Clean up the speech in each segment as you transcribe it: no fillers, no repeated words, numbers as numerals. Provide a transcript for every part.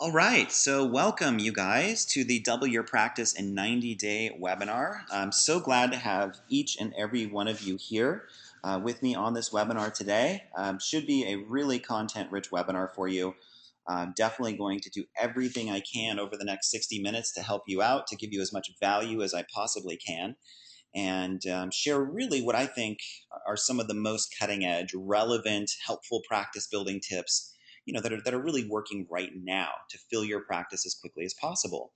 All right, so welcome you guys to the Double Your Practice in 90-Day webinar. I'm so glad to have each and every one of you here with me on this webinar today. Should be a really content-rich webinar for you. I'm definitely going to do everything I can over the next 60 minutes to help you out, to give you as much value as I possibly can, and share really what I think are some of the most cutting edge, relevant, helpful practice building tips, that are really working right now to fill your practice as quickly as possible.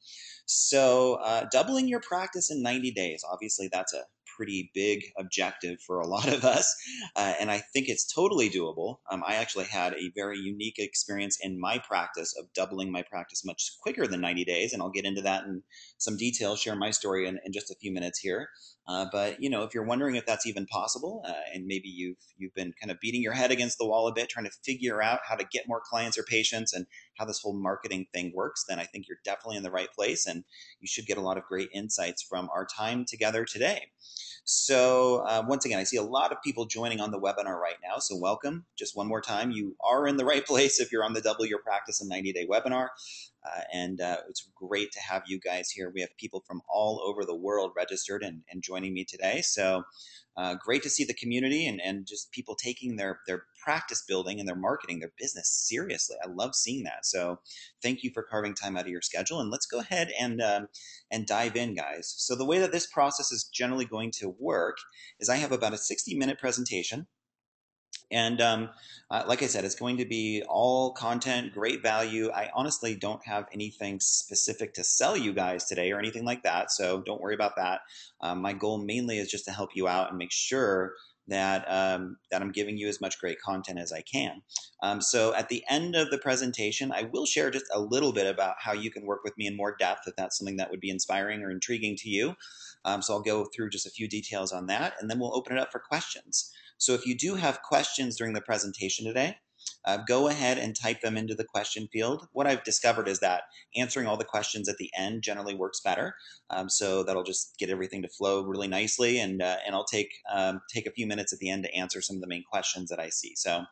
So doubling your practice in 90 days, obviously that's a pretty big objective for a lot of us, and I think it's totally doable. I actually had a very unique experience in my practice of doubling my practice much quicker than 90 days, and I'll get into that in some detail, share my story in just a few minutes here. But if you're wondering if that's even possible, and maybe you've been kind of beating your head against the wall a bit, trying to figure out how to get more clients or patients and how this whole marketing thing works, then I think you're definitely in the right place, and you should get a lot of great insights from our time together today. So once again, I see a lot of people joining on the webinar right now. So welcome. Just one more time, you are in the right place if you're on the Double Your Practice in 90-Day webinar. And it's great to have you guys here. We have people from all over the world registered and joining me today. So great to see the community and just people taking their practice building and their marketing, their business seriously. I love seeing that. So thank you for carving time out of your schedule. And let's go ahead and dive in, guys. So the way that this process is generally going to work is I have about a 60-minute presentation. And like I said, it's going to be all content, great value. I honestly don't have anything specific to sell you guys today or anything like that, so don't worry about that. My goal mainly is just to help you out and make sure that I'm giving you as much great content as I can. So at the end of the presentation, I will share just a little bit about how you can work with me in more depth if that's something that would be inspiring or intriguing to you. So I'll go through just a few details on that, and then we'll open it up for questions. So if you do have questions during the presentation today, go ahead and type them into the question field. What I've discovered is that answering all the questions at the end generally works better. So that'll just get everything to flow really nicely, and I'll take a few minutes at the end to answer some of the main questions that I see. So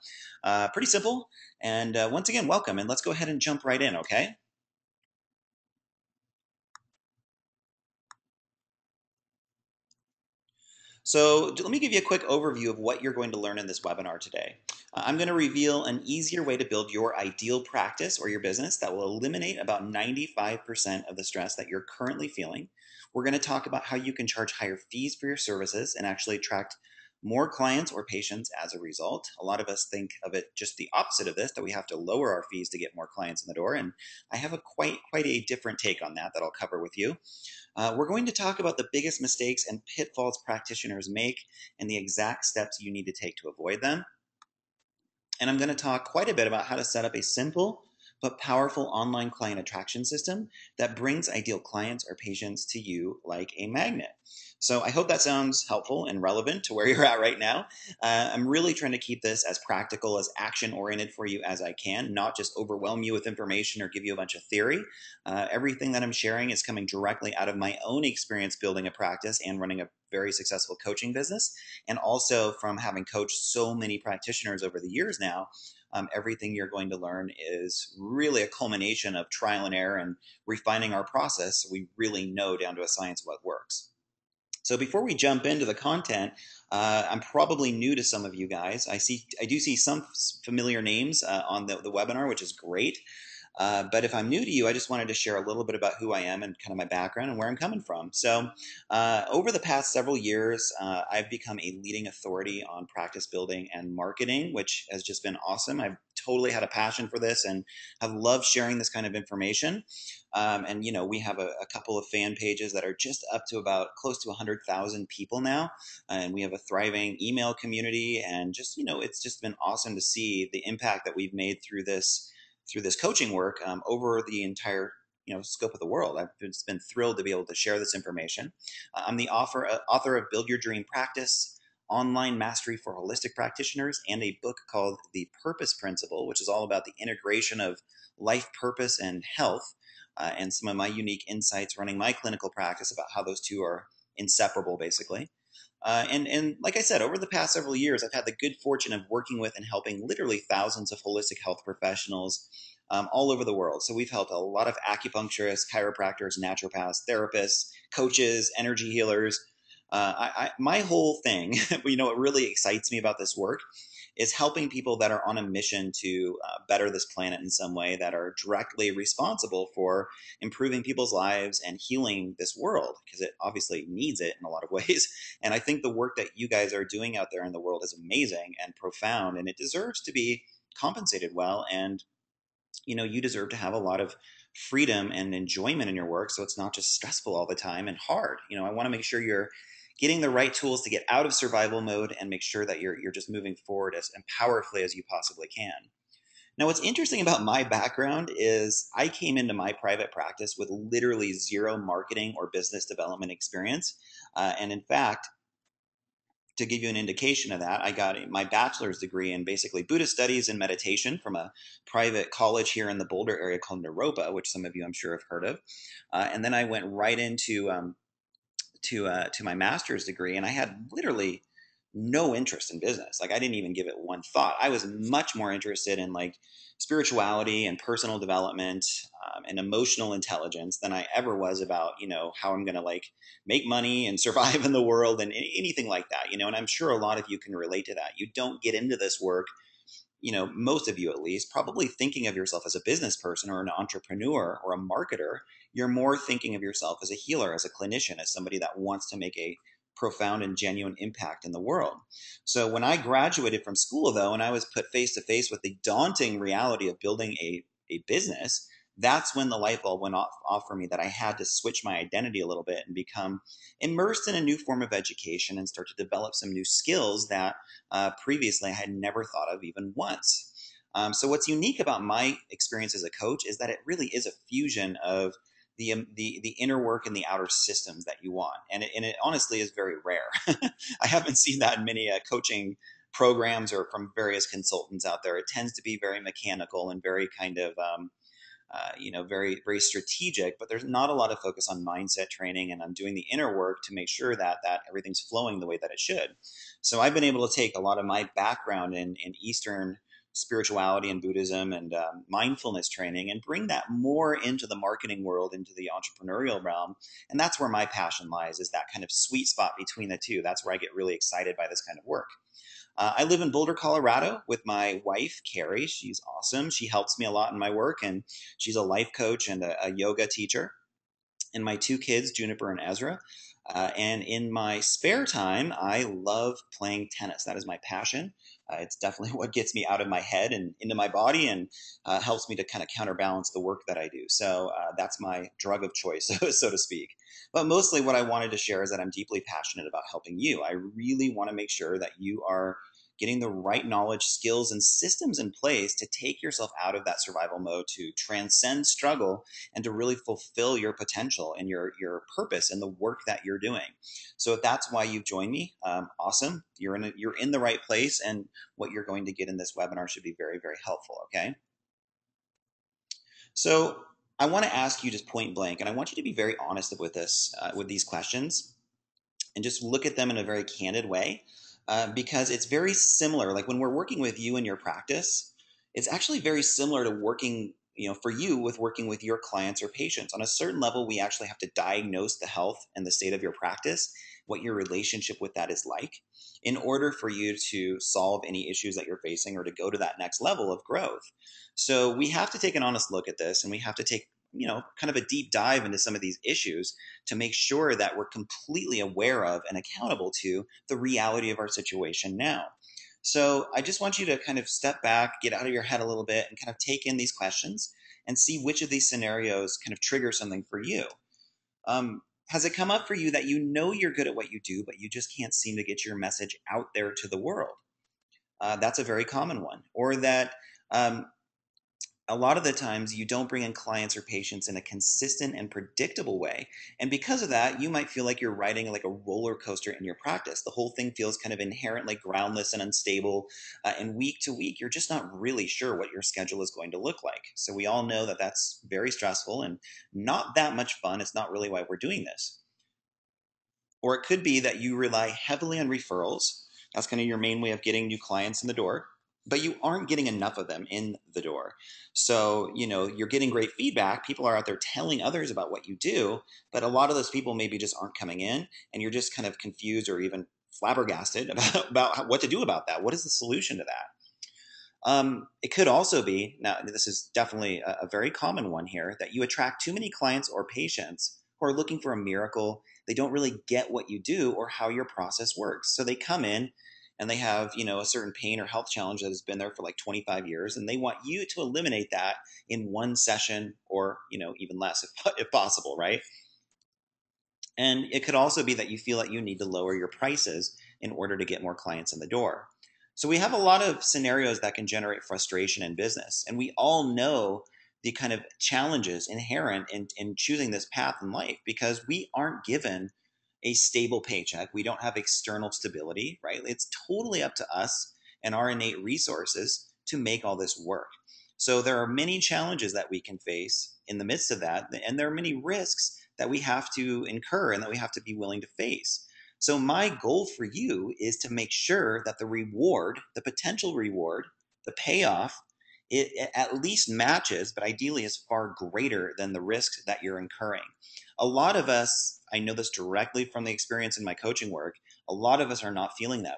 pretty simple. And once again, welcome, and let's go ahead and jump right in, okay? So let me give you a quick overview of what you're going to learn in this webinar today. I'm going to reveal an easier way to build your ideal practice or your business that will eliminate about 95% of the stress that you're currently feeling. We're going to talk about how you can charge higher fees for your services and actually attract more clients or patients as a result. A lot of us think of it just the opposite of this, that we have to lower our fees to get more clients in the door. And I have a quite a different take on that I'll cover with you. We're going to talk about the biggest mistakes and pitfalls practitioners make and the exact steps you need to take to avoid them. And I'm going to talk quite a bit about how to set up a simple but powerful online client attraction system that brings ideal clients or patients to you like a magnet. So I hope that sounds helpful and relevant to where you're at right now. I'm really trying to keep this as practical, as action-oriented for you as I can, not just overwhelm you with information or give you a bunch of theory. Everything that I'm sharing is coming directly out of my own experience building a practice and running a very successful coaching business, and also from having coached so many practitioners over the years now. Everything you're going to learn is really a culmination of trial and error and refining our process so we really know down to a science what works. So before we jump into the content, I'm probably new to some of you guys. I do see some familiar names on the webinar, which is great. But if I'm new to you, I just wanted to share a little bit about who I am and kind of my background and where I'm coming from. So over the past several years, I've become a leading authority on practice building and marketing, which has just been awesome. I've totally had a passion for this and have loved sharing this kind of information. And we have a couple of fan pages that are just up to about close to 100,000 people now, and we have a thriving email community. And just it's just been awesome to see the impact that we've made through this coaching work over the entire scope of the world. I've just been thrilled to be able to share this information. I'm the author of Build Your Dream Practice, Online Mastery for Holistic Practitioners, and a book called The Purpose Principle, which is all about the integration of life purpose and health, and some of my unique insights running my clinical practice about how those two are inseparable, basically. And like I said, over the past several years, I've had the good fortune of working with and helping literally thousands of holistic health professionals all over the world. So we've helped a lot of acupuncturists, chiropractors, naturopaths, therapists, coaches, energy healers. My whole thing, what really excites me about this work is helping people that are on a mission to better this planet in some way, that are directly responsible for improving people's lives and healing this world, because it obviously needs it in a lot of ways. And I think the work that you guys are doing out there in the world is amazing and profound, and it deserves to be compensated well. And you deserve to have a lot of freedom and enjoyment in your work, so it's not just stressful all the time and hard. I want to make sure you're getting the right tools to get out of survival mode and make sure that you're just moving forward as powerfully as you possibly can. Now, what's interesting about my background is I came into my private practice with literally zero marketing or business development experience. And in fact, to give you an indication of that, I got my bachelor's degree in basically Buddhist studies and meditation from a private college here in the Boulder area called Naropa, which some of you I'm sure have heard of. And then I went right into to my master's degree, and I had literally no interest in business. Like, I didn't even give it one thought. I was much more interested in like spirituality and personal development, and emotional intelligence than I ever was about how I'm going to like make money and survive in the world and anything like that. And I'm sure a lot of you can relate to that. You don't get into this work, most of you at least, probably thinking of yourself as a business person or an entrepreneur or a marketer. You're more thinking of yourself as a healer, as a clinician, as somebody that wants to make a profound and genuine impact in the world. So when I graduated from school, though, and I was put face to face with the daunting reality of building a business, that's when the light bulb went off for me, that I had to switch my identity a little bit and become immersed in a new form of education and start to develop some new skills that previously I had never thought of even once. So what's unique about my experience as a coach is that it really is a fusion of the inner work and the outer systems that you want, and it honestly is very rare. I haven't seen that in many coaching programs or from various consultants out there. It tends to be very mechanical and very kind of very, very strategic, but there's not a lot of focus on mindset training and on doing the inner work to make sure that everything's flowing the way that it should. So I've been able to take a lot of my background in Eastern spirituality and Buddhism and mindfulness training and bring that more into the marketing world, into the entrepreneurial realm. And that's where my passion lies, is that kind of sweet spot between the two. That's where I get really excited by this kind of work. I live in Boulder, Colorado with my wife, Carrie. She's awesome. She helps me a lot in my work, and she's a life coach and a yoga teacher. And my two kids, Juniper and Ezra. And in my spare time, I love playing tennis. That is my passion. It's definitely what gets me out of my head and into my body, and helps me to kind of counterbalance the work that I do. So that's my drug of choice, so to speak. But mostly what I wanted to share is that I'm deeply passionate about helping you. I really want to make sure that you are getting the right knowledge, skills, and systems in place to take yourself out of that survival mode, to transcend struggle, and to really fulfill your potential and your purpose in the work that you're doing. So if that's why you've joined me, awesome. You're in the right place, and what you're going to get in this webinar should be very, very helpful. Okay. So I want to ask you just point blank, and I want you to be very honest with this, with these questions, and just look at them in a very candid way, because it's very similar. Like when we're working with you in your practice, it's actually very similar to working, for you, with working with your clients or patients. On a certain level, we actually have to diagnose the health and the state of your practice, what your relationship with that is like, in order for you to solve any issues that you're facing or to go to that next level of growth. So we have to take an honest look at this, and we have to take kind of a deep dive into some of these issues to make sure that we're completely aware of and accountable to the reality of our situation now. So I just want you to kind of step back, get out of your head a little bit, and kind of take in these questions and see which of these scenarios kind of trigger something for you. Has it come up for you that you're good at what you do, but you just can't seem to get your message out there to the world? That's a very common one. Or that a lot of the times you don't bring in clients or patients in a consistent and predictable way. And because of that, you might feel like you're riding like a roller coaster in your practice. The whole thing feels kind of inherently groundless and unstable. And week to week, you're just not really sure what your schedule is going to look like. So we all know that that's very stressful and not that much fun. It's not really why we're doing this. Or it could be that you rely heavily on referrals. That's kind of your main way of getting new clients in the door, but you aren't getting enough of them in the door. So, you're getting great feedback. People are out there telling others about what you do, but a lot of those people maybe just aren't coming in, and you're just kind of confused or even flabbergasted about what to do about that. What is the solution to that? It could also be, now this is definitely a very common one here, that you attract too many clients or patients who are looking for a miracle. They don't really get what you do or how your process works. So they come in and they have, a certain pain or health challenge that has been there for like 25 years, and they want you to eliminate that in one session or, even less if possible, right? And it could also be that you feel that you need to lower your prices in order to get more clients in the door. So we have a lot of scenarios that can generate frustration in business. And we all know the kind of challenges inherent in choosing this path in life because we aren't given a stable paycheck. We don't have external stability, right? It's totally up to us and our innate resources to make all this work. So there are many challenges that we can face in the midst of that, and there are many risks that we have to incur and that we have to be willing to face. So my goal for you is to make sure that the reward, the potential reward, the payoff, it at least matches, but ideally is far greater than the risks that you're incurring. A lot of us, I know this directly from the experience in my coaching work, a lot of us are not feeling that.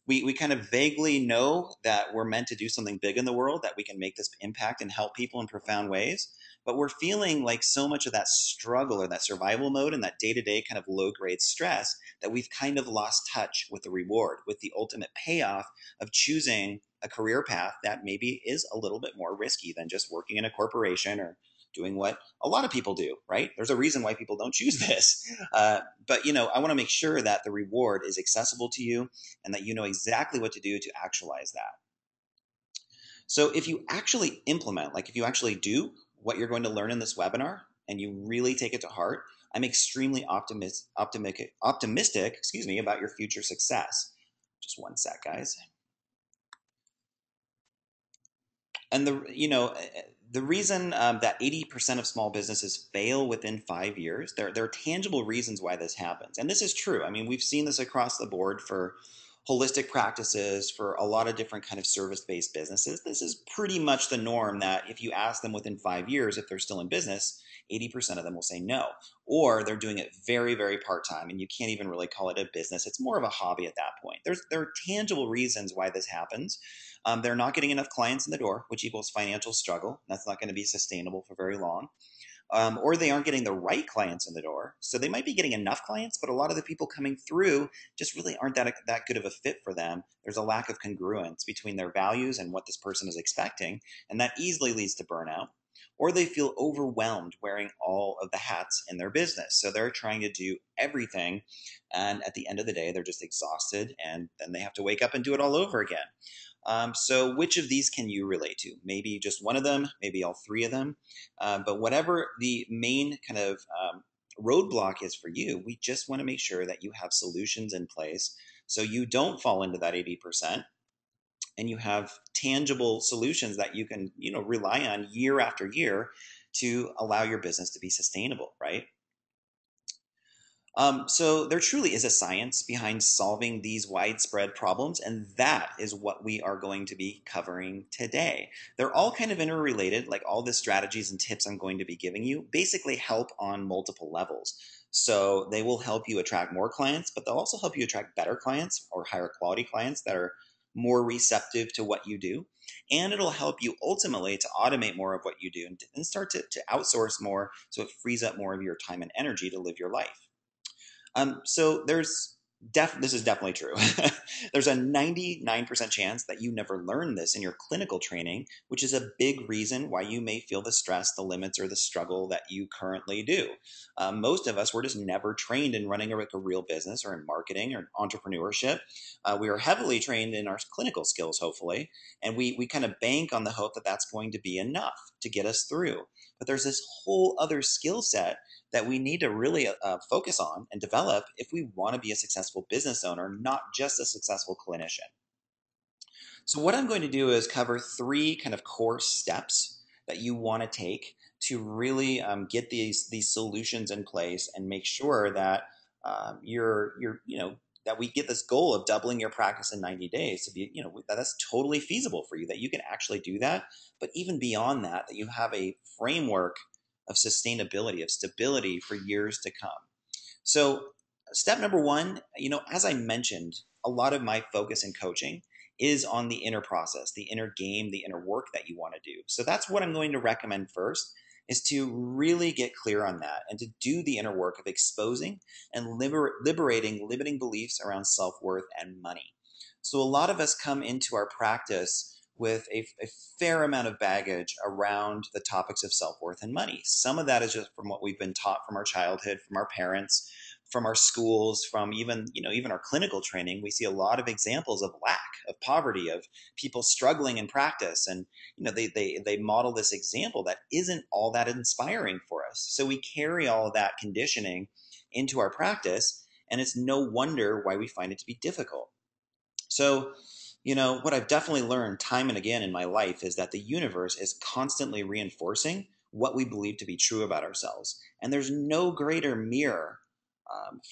We kind of vaguely know that we're meant to do something big in the world, that we can make this impact and help people in profound ways. But we're feeling like so much of that struggle or that survival mode and that day to day kind of low grade stress that we've kind of lost touch with the reward, with the ultimate payoff of choosing a career path that maybe is a little bit more risky than just working in a corporation or doing what a lot of people do, right? There's a reason why people don't choose this. But, I want to make sure that the reward is accessible to you and that you know exactly what to do to actualize that. So if you actually implement, like if you actually do what you're going to learn in this webinar and you really take it to heart, I'm extremely optimistic, about your future success. Just one sec, guys. And the reason that 80% of small businesses fail within 5 years, there are tangible reasons why this happens. And this is true. I mean, we've seen this across the board for holistic practices, for a lot of different kind of service-based businesses. This is pretty much the norm, that if you ask them within 5 years if they're still in business, 80% of them will say no. Or they're doing it very, very part-time, and you can't even really call it a business. It's more of a hobby at that point. There are tangible reasons why this happens. They're not getting enough clients in the door, which equals financial struggle. That's not going to be sustainable for very long. Or they aren't getting the right clients in the door. So they might be getting enough clients, but a lot of the people coming through just really aren't that good of a fit for them. There's a lack of congruence between their values and what this person is expecting, and that easily leads to burnout. Or they feel overwhelmed wearing all of the hats in their business. So they're trying to do everything, and at the end of the day, they're just exhausted, and then they have to wake up and do it all over again. So which of these can you relate to? Maybe just one of them, maybe all three of them. But whatever the main kind of roadblock is for you, we just want to make sure that you have solutions in place so you don't fall into that 80%, and you have tangible solutions that you can, rely on year after year to allow your business to be sustainable, right? So there truly is a science behind solving these widespread problems, and that is what we are going to be covering today. They're all kind of interrelated, like all the strategies and tips I'm going to be giving you basically help on multiple levels. So they will help you attract more clients, but they'll also help you attract better clients or higher quality clients that are more receptive to what you do. And it'll help you ultimately to automate more of what you do and start to outsource more, so it frees up more of your time and energy to live your life. So this is definitely true. There's a 99% chance that you never learn this in your clinical training, which is a big reason why you may feel the stress, the limits, or the struggle that you currently do. Most of us were just never trained in running a real business or in marketing or entrepreneurship. We are heavily trained in our clinical skills, hopefully, and we kind of bank on the hope that that's going to be enough to get us through. But there's this whole other skill set that we need to really focus on and develop if we want to be a successful business owner, not just a successful clinician. So what I'm going to do is cover three kind of core steps that you want to take to really get these solutions in place and make sure that you're that we get this goal of doubling your practice in 90 days to be, that's totally feasible for you, that you can actually do that. But even beyond that, that you have a framework of sustainability, of stability for years to come. So, step number one, as I mentioned, a lot of my focus in coaching is on the inner process, the inner game, the inner work that you want to do. So that's what I'm going to recommend first, is to really get clear on that and to do the inner work of exposing and liberating limiting beliefs around self-worth and money. So a lot of us come into our practice with a fair amount of baggage around the topics of self-worth and money. Some of that is just from what we've been taught from our childhood, from our parents, from our schools, from even our clinical training. We see a lot of examples of lack, of poverty, of people struggling in practice, and they model this example that isn't all that inspiring for us. So we carry all of that conditioning into our practice, and it's no wonder why we find it to be difficult. So, what I've definitely learned time and again in my life is that the universe is constantly reinforcing what we believe to be true about ourselves. And there's no greater mirror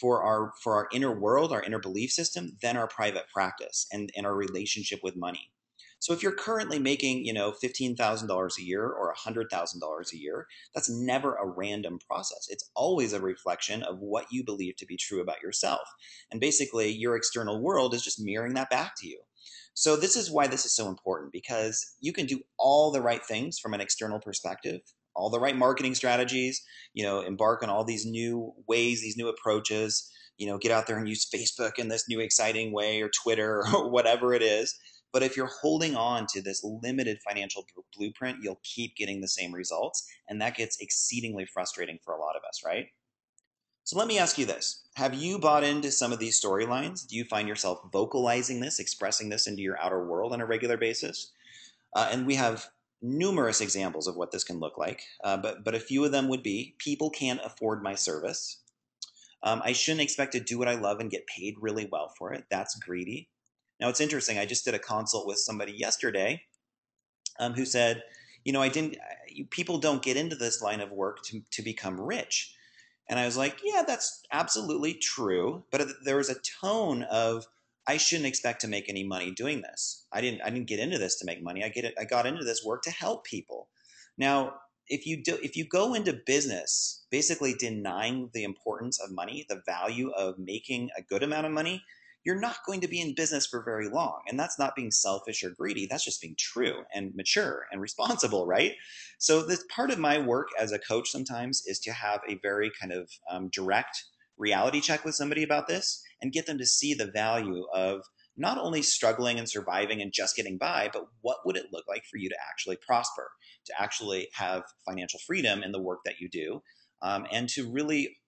for our inner world, our inner belief system, than our private practice and our relationship with money. So if you're currently making, $15,000 a year or $100,000 a year, that's never a random process. It's always a reflection of what you believe to be true about yourself. And basically, your external world is just mirroring that back to you. So this is why this is so important, because you can do all the right things from an external perspective, all the right marketing strategies, embark on all these new ways, these new approaches, get out there and use Facebook in this new exciting way, or Twitter, or whatever it is. But if you're holding on to this limited financial blueprint, you'll keep getting the same results. And that gets exceedingly frustrating for a lot of us, right? So let me ask you this. Have you bought into some of these storylines? Do you find yourself vocalizing this, expressing this into your outer world on a regular basis? And we have numerous examples of what this can look like, but a few of them would be: people can't afford my service. I shouldn't expect to do what I love and get paid really well for it. That's greedy. Now, it's interesting. I just did a consult with somebody yesterday who said, I didn't. People don't get into this line of work to become rich. And I was like, yeah, that's absolutely true. But there was a tone of, I shouldn't expect to make any money doing this. I didn't get into this to make money. I got into this work to help people. Now, if you go into business basically denying the importance of money, the value of making a good amount of money, you're not going to be in business for very long. And that's not being selfish or greedy. That's just being true and mature and responsible, right? So this part of my work as a coach sometimes is to have a very kind of direct reality check with somebody about this and get them to see the value of not only struggling and surviving and just getting by, but what would it look like for you to actually prosper, to actually have financial freedom in the work that you do, and to really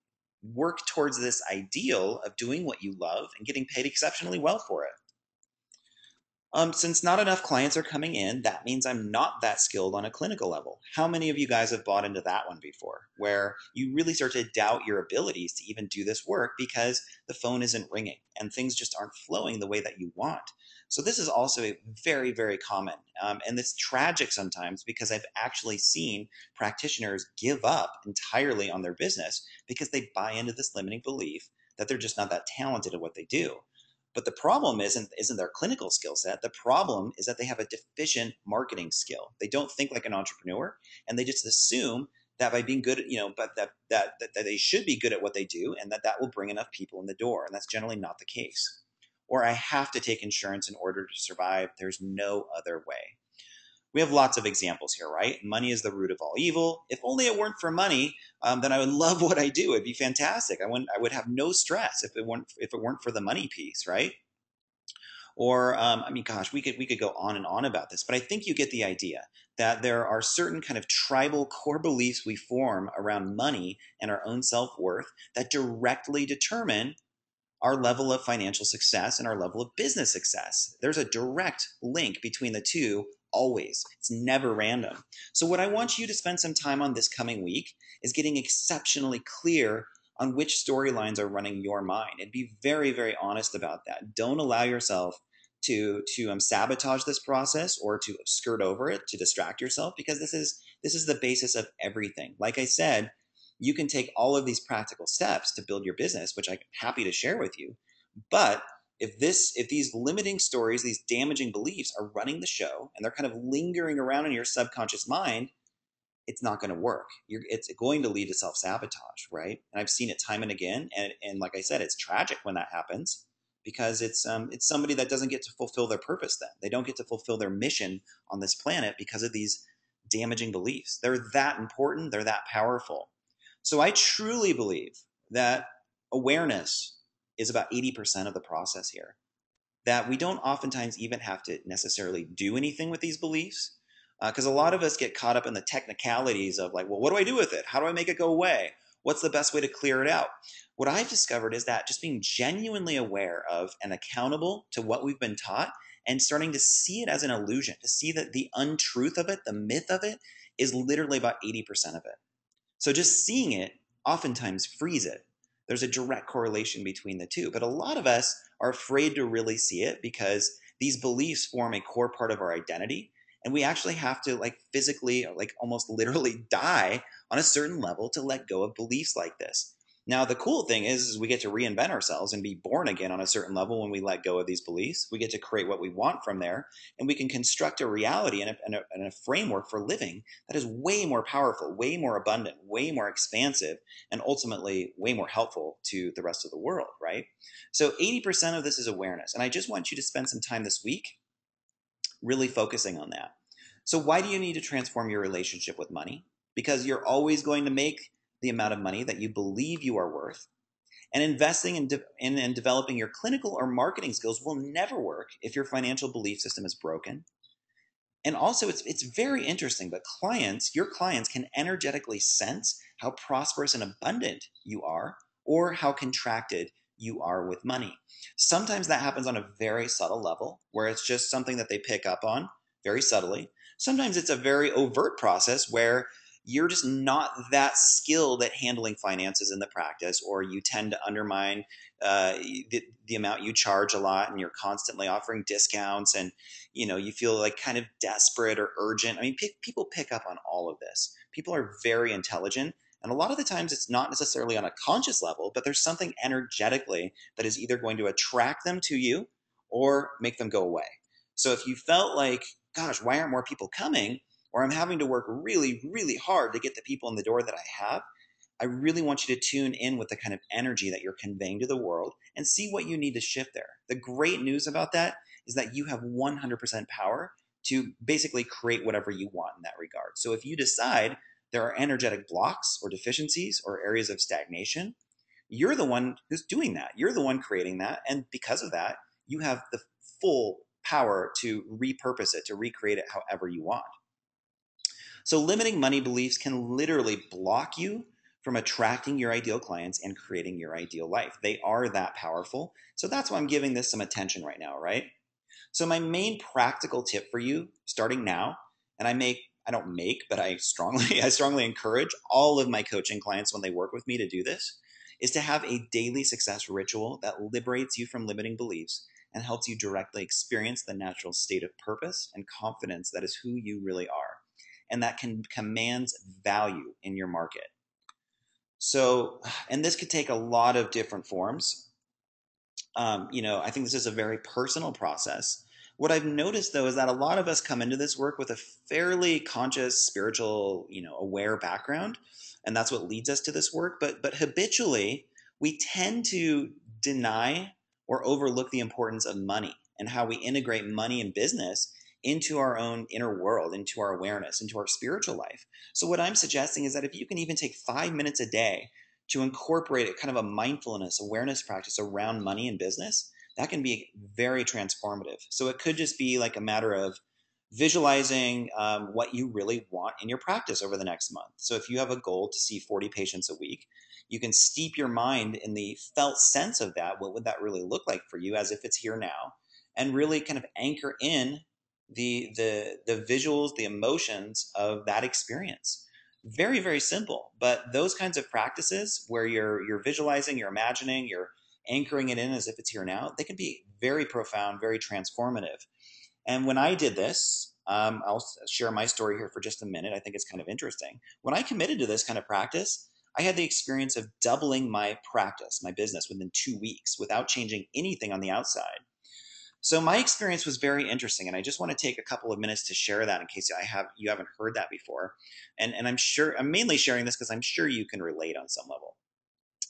work towards this ideal of doing what you love and getting paid exceptionally well for it. Since not enough clients are coming in, that means I'm not that skilled on a clinical level. How many of you guys have bought into that one before, where you really start to doubt your abilities to even do this work because the phone isn't ringing and things just aren't flowing the way that you want? So this is also very, very common. And it's tragic sometimes, because I've actually seen practitioners give up entirely on their business because they buy into this limiting belief that they're just not that talented at what they do. But the problem isn't their clinical skill set. The problem is that they have a deficient marketing skill. They don't think like an entrepreneur, and they just assume that by being good, but that they should be good at what they do, and that will bring enough people in the door. And that's generally not the case. Or, I have to take insurance in order to survive. There's no other way. We have lots of examples here, right? Money is the root of all evil. If only it weren't for money, then I would love what I do. It'd be fantastic. I would have no stress if it weren't for the money piece, right? Or, gosh, we could go on and on about this, but I think you get the idea that there are certain kind of tribal core beliefs we form around money and our own self-worth that directly determine our level of financial success and our level of business success. There's a direct link between the two, always. It's never random. So what I want you to spend some time on this coming week is getting exceptionally clear on which storylines are running your mind, and be very, very honest about that. Don't allow yourself to sabotage this process or to skirt over it, to distract yourself, because this is the basis of everything. Like I said, you can take all of these practical steps to build your business, which I'm happy to share with you. But if these limiting stories, these damaging beliefs are running the show and they're kind of lingering around in your subconscious mind, it's not going to work. It's going to lead to self-sabotage, right? And I've seen it time and again. And like I said, it's tragic when that happens because it's somebody that doesn't get to fulfill their purpose then. They don't get to fulfill their mission on this planet because of these damaging beliefs. They're that important. They're that powerful. So I truly believe that awareness is about 80% of the process here, that we don't oftentimes even have to necessarily do anything with these beliefs. Because a lot of us get caught up in the technicalities of like, well, what do I do with it? How do I make it go away? What's the best way to clear it out? What I've discovered is that just being genuinely aware of and accountable to what we've been taught and starting to see it as an illusion, to see that the untruth of it, the myth of it, is literally about 80% of it. So just seeing it oftentimes frees it. There's a direct correlation between the two. But a lot of us are afraid to really see it because these beliefs form a core part of our identity. And we actually have to like physically, or like almost literally die on a certain level to let go of beliefs like this. Now, the cool thing is we get to reinvent ourselves and be born again on a certain level when we let go of these beliefs. We get to create what we want from there, and we can construct a reality and a framework for living that is way more powerful, way more abundant, way more expansive, and ultimately way more helpful to the rest of the world, right? So 80% of this is awareness. And I just want you to spend some time this week really focusing on that. So why do you need to transform your relationship with money? Because you're always going to make the amount of money that you believe you are worth. And investing in developing your clinical or marketing skills will never work if your financial belief system is broken. And also, it's very interesting, but your clients can energetically sense how prosperous and abundant you are or how contracted you are with money. Sometimes that happens on a very subtle level where it's just something that they pick up on very subtly. Sometimes it's a very overt process where you're just not that skilled at handling finances in the practice, or you tend to undermine the amount you charge a lot, and you're constantly offering discounts, and you feel like kind of desperate or urgent. I mean, people pick up on all of this. People are very intelligent, and a lot of the times it's not necessarily on a conscious level, but there's something energetically that is either going to attract them to you or make them go away. So if you felt like, gosh, why aren't more people coming, or I'm having to work really, really hard to get the people in the door that I have, I really want you to tune in with the kind of energy that you're conveying to the world and see what you need to shift there. The great news about that is that you have 100% power to basically create whatever you want in that regard. So if you decide there are energetic blocks or deficiencies or areas of stagnation, you're the one who's doing that. You're the one creating that. And because of that, you have the full power to repurpose it, to recreate it however you want. So limiting money beliefs can literally block you from attracting your ideal clients and creating your ideal life. They are that powerful. So that's why I'm giving this some attention right now, right? So my main practical tip for you starting now, and I don't make, but I strongly I strongly encourage all of my coaching clients when they work with me to do this, is to have a daily success ritual that liberates you from limiting beliefs and helps you directly experience the natural state of purpose and confidence that is who you really are, and that commands value in your market. So, and this could take a lot of different forms. I think this is a very personal process. What I've noticed though is that a lot of us come into this work with a fairly conscious, spiritual, aware background, and that's what leads us to this work. But habitually, we tend to deny or overlook the importance of money and how we integrate money and business into our own inner world, into our awareness, into our spiritual life. So what I'm suggesting is that if you can even take 5 minutes a day to incorporate a kind of a mindfulness awareness practice around money and business, that can be very transformative. So it could just be like a matter of visualizing what you really want in your practice over the next month. So if you have a goal to see 40 patients a week, you can steep your mind in the felt sense of that. What would that really look like for you as if it's here now? And really kind of anchor in the visuals, the emotions of that experience. Very, very simple. But those kinds of practices where you're visualizing, you're imagining, you're anchoring it in as if it's here now, they can be very profound, very transformative. And when I did this, I'll share my story here for just a minute. I think it's kind of interesting. When I committed to this kind of practice, I had the experience of doubling my practice, my business, within 2 weeks without changing anything on the outside. So my experience was very interesting, and I just want to take a couple of minutes to share that in case you haven't heard that before. And I'm sure I'm mainly sharing this because I'm sure you can relate on some level.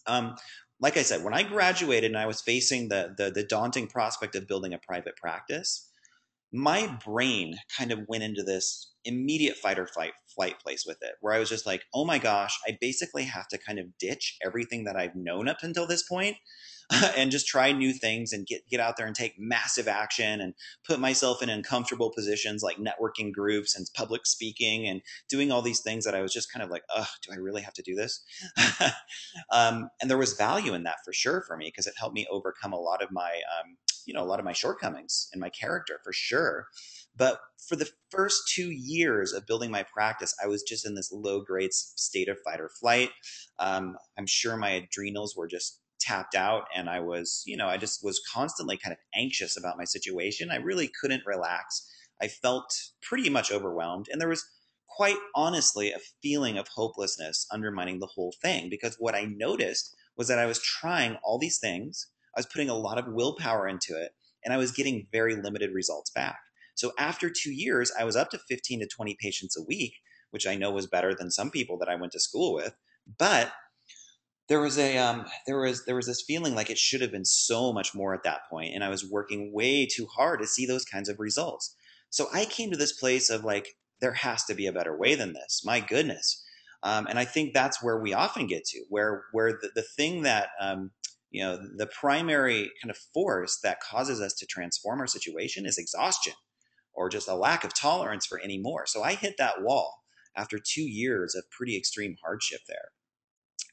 Um, like I said, when I graduated and I was facing the daunting prospect of building a private practice, my brain kind of went into this immediate fight or flight place with it, where I was just like, oh my gosh, I basically have to kind of ditch everything that I've known up until this point and just try new things and get out there and take massive action and put myself in uncomfortable positions like networking groups and public speaking and doing all these things that I was just kind of like, oh, do I really have to do this? And there was value in that for sure for me because it helped me overcome a lot of my a lot of my shortcomings in my character for sure. But for the first 2 years of building my practice, I was just in this low grade state of fight or flight. I'm sure my adrenals were just tapped out, and I just was constantly kind of anxious about my situation. I really couldn't relax. I felt pretty much overwhelmed, and there was quite honestly a feeling of hopelessness undermining the whole thing because what I noticed was that I was trying all these things. I was putting a lot of willpower into it, and I was getting very limited results back. So after 2 years, I was up to 15 to 20 patients a week, which I know was better than some people that I went to school with. But there was this feeling like it should have been so much more at that point, and I was working way too hard to see those kinds of results. So I came to this place of like, there has to be a better way than this. My goodness. And I think that's where we often get to, where the thing that the primary kind of force that causes us to transform our situation is exhaustion or just a lack of tolerance for any more. So I hit that wall after 2 years of pretty extreme hardship there.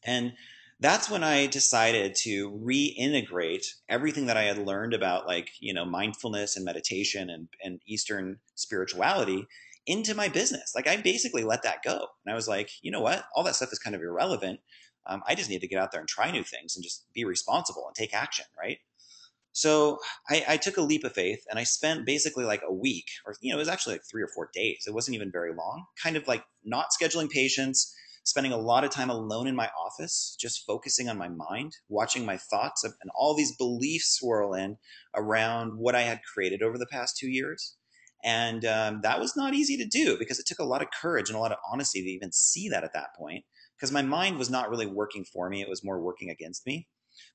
And that's when I decided to reintegrate everything that I had learned about, like, mindfulness and meditation and Eastern spirituality into my business. Like, I basically let that go. And I was like, you know what? All that stuff is kind of irrelevant. I just need to get out there and try new things and just be responsible and take action, right? So I took a leap of faith and I spent basically like a week, or it was actually like 3 or 4 days. It wasn't even very long, kind of like not scheduling patients, spending a lot of time alone in my office, just focusing on my mind, watching my thoughts and all these beliefs swirl in around what I had created over the past 2 years. And that was not easy to do because it took a lot of courage and a lot of honesty to even see that at that point, because my mind was not really working for me. It was more working against me.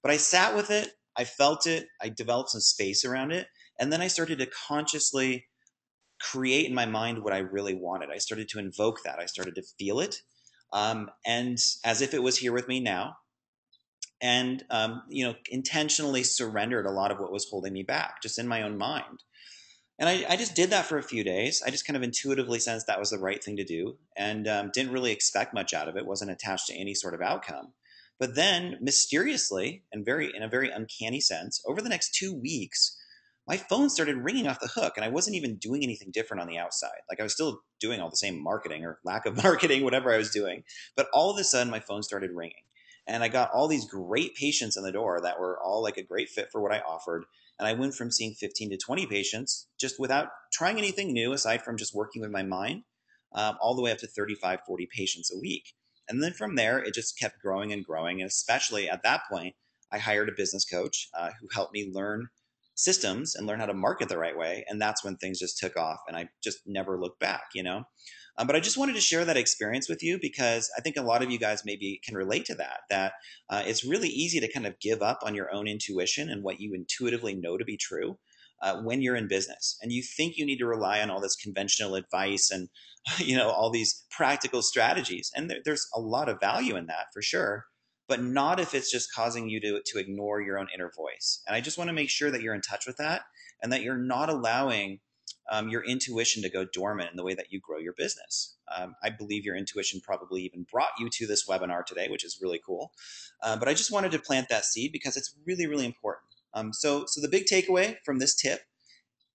But I sat with it, I felt it, I developed some space around it, and then I started to consciously create in my mind what I really wanted. I started to invoke that. I started to feel it, and as if it was here with me now, and intentionally surrendered a lot of what was holding me back, just in my own mind. And I just did that for a few days. I just kind of intuitively sensed that was the right thing to do, and didn't really expect much out of it. Wasn't attached to any sort of outcome. But then, mysteriously and in a very uncanny sense, over the next 2 weeks, my phone started ringing off the hook, and I wasn't even doing anything different on the outside. Like, I was still doing all the same marketing or lack of marketing, whatever I was doing. But all of a sudden, my phone started ringing, and I got all these great patients in the door that were all like a great fit for what I offered. And I went from seeing 15 to 20 patients just without trying anything new aside from just working with my mind, all the way up to 35, 40 patients a week. And then from there, it just kept growing and growing. And especially at that point, I hired a business coach who helped me learn systems and learn how to market the right way. And that's when things just took off. And I just never looked back. But I just wanted to share that experience with you because I think a lot of you guys maybe can relate to that it's really easy to kind of give up on your own intuition and what you intuitively know to be true when you're in business. And you think you need to rely on all this conventional advice and, all these practical strategies. And there's a lot of value in that for sure, but not if it's just causing you to ignore your own inner voice. And I just want to make sure that you're in touch with that and that you're not allowing your intuition to go dormant in the way that you grow your business. I believe your intuition probably even brought you to this webinar today, which is really cool. But I just wanted to plant that seed because it's really, really important. So the big takeaway from this tip,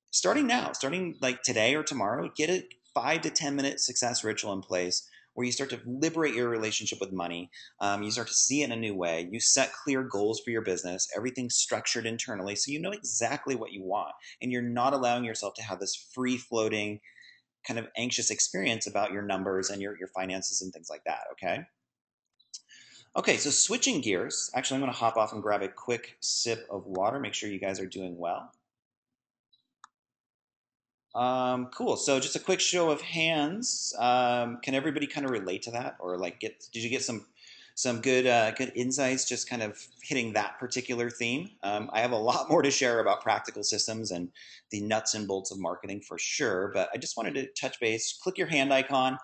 starting now, starting like today or tomorrow, get a 5 to 10 minute success ritual in place where you start to liberate your relationship with money. You start to see it in a new way. You set clear goals for your business. Everything's structured internally so you know exactly what you want. And you're not allowing yourself to have this free floating kind of anxious experience about your numbers and your finances and things like that. Okay. Okay, so switching gears. Actually, I'm going to hop off and grab a quick sip of water. Make sure you guys are doing well. Cool. So just a quick show of hands. Can everybody kind of relate to that, or like did you get some good insights just kind of hitting that particular theme? I have a lot more to share about practical systems and the nuts and bolts of marketing for sure, but I just wanted to touch base. Click your hand icon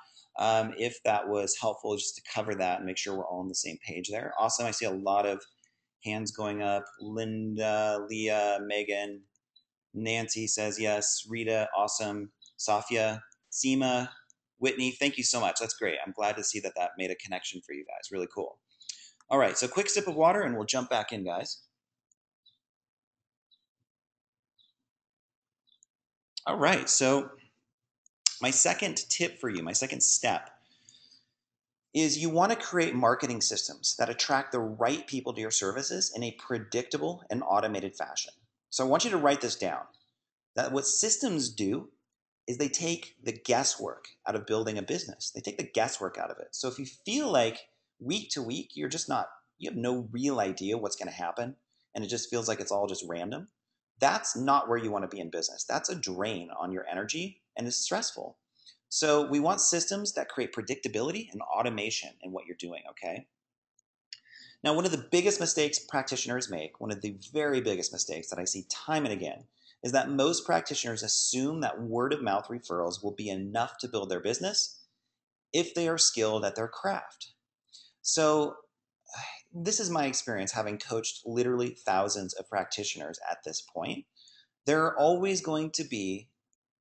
if that was helpful, just to cover that and make sure we're all on the same page there. Awesome. I see a lot of hands going up. Linda, Leah, Megan. Nancy says yes. Rita, awesome. Safia, Seema, Whitney, thank you so much. That's great. I'm glad to see that that made a connection for you guys. Really cool. All right, so quick sip of water and we'll jump back in, guys. All right, so my second tip for you, my second step, is you want to create marketing systems that attract the right people to your services in a predictable and automated fashion. So I want you to write this down. That what systems do is they take the guesswork out of building a business. They take the guesswork out of it. So if you feel like week to week, you're just not, you have no real idea what's going to happen, and it just feels like it's all just random, that's not where you want to be in business. That's a drain on your energy and it's stressful. So we want systems that create predictability and automation in what you're doing, okay? Now, one of the biggest mistakes practitioners make, one of the very biggest mistakes that I see time and again, is that most practitioners assume that word of mouth referrals will be enough to build their business if they are skilled at their craft. So, this is my experience having coached literally thousands of practitioners at this point. There are always going to be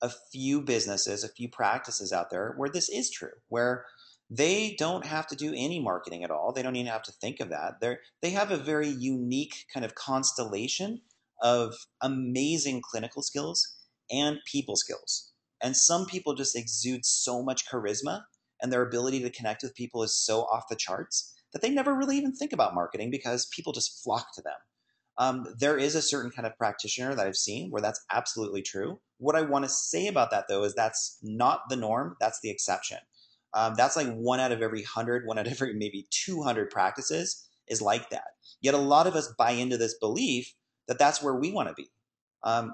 a few businesses, a few practices out there where this is true, where they don't have to do any marketing at all. They don't even have to think of that. They have a very unique kind of constellation of amazing clinical skills and people skills. And some people just exude so much charisma and their ability to connect with people is so off the charts that they never really even think about marketing because people just flock to them. There is a certain kind of practitioner that I've seen where that's absolutely true. What I want to say about that, though, is that's not the norm. That's the exception. That's like one out of every 100, one out of every maybe 200 practices is like that. Yet a lot of us buy into this belief that that's where we want to be.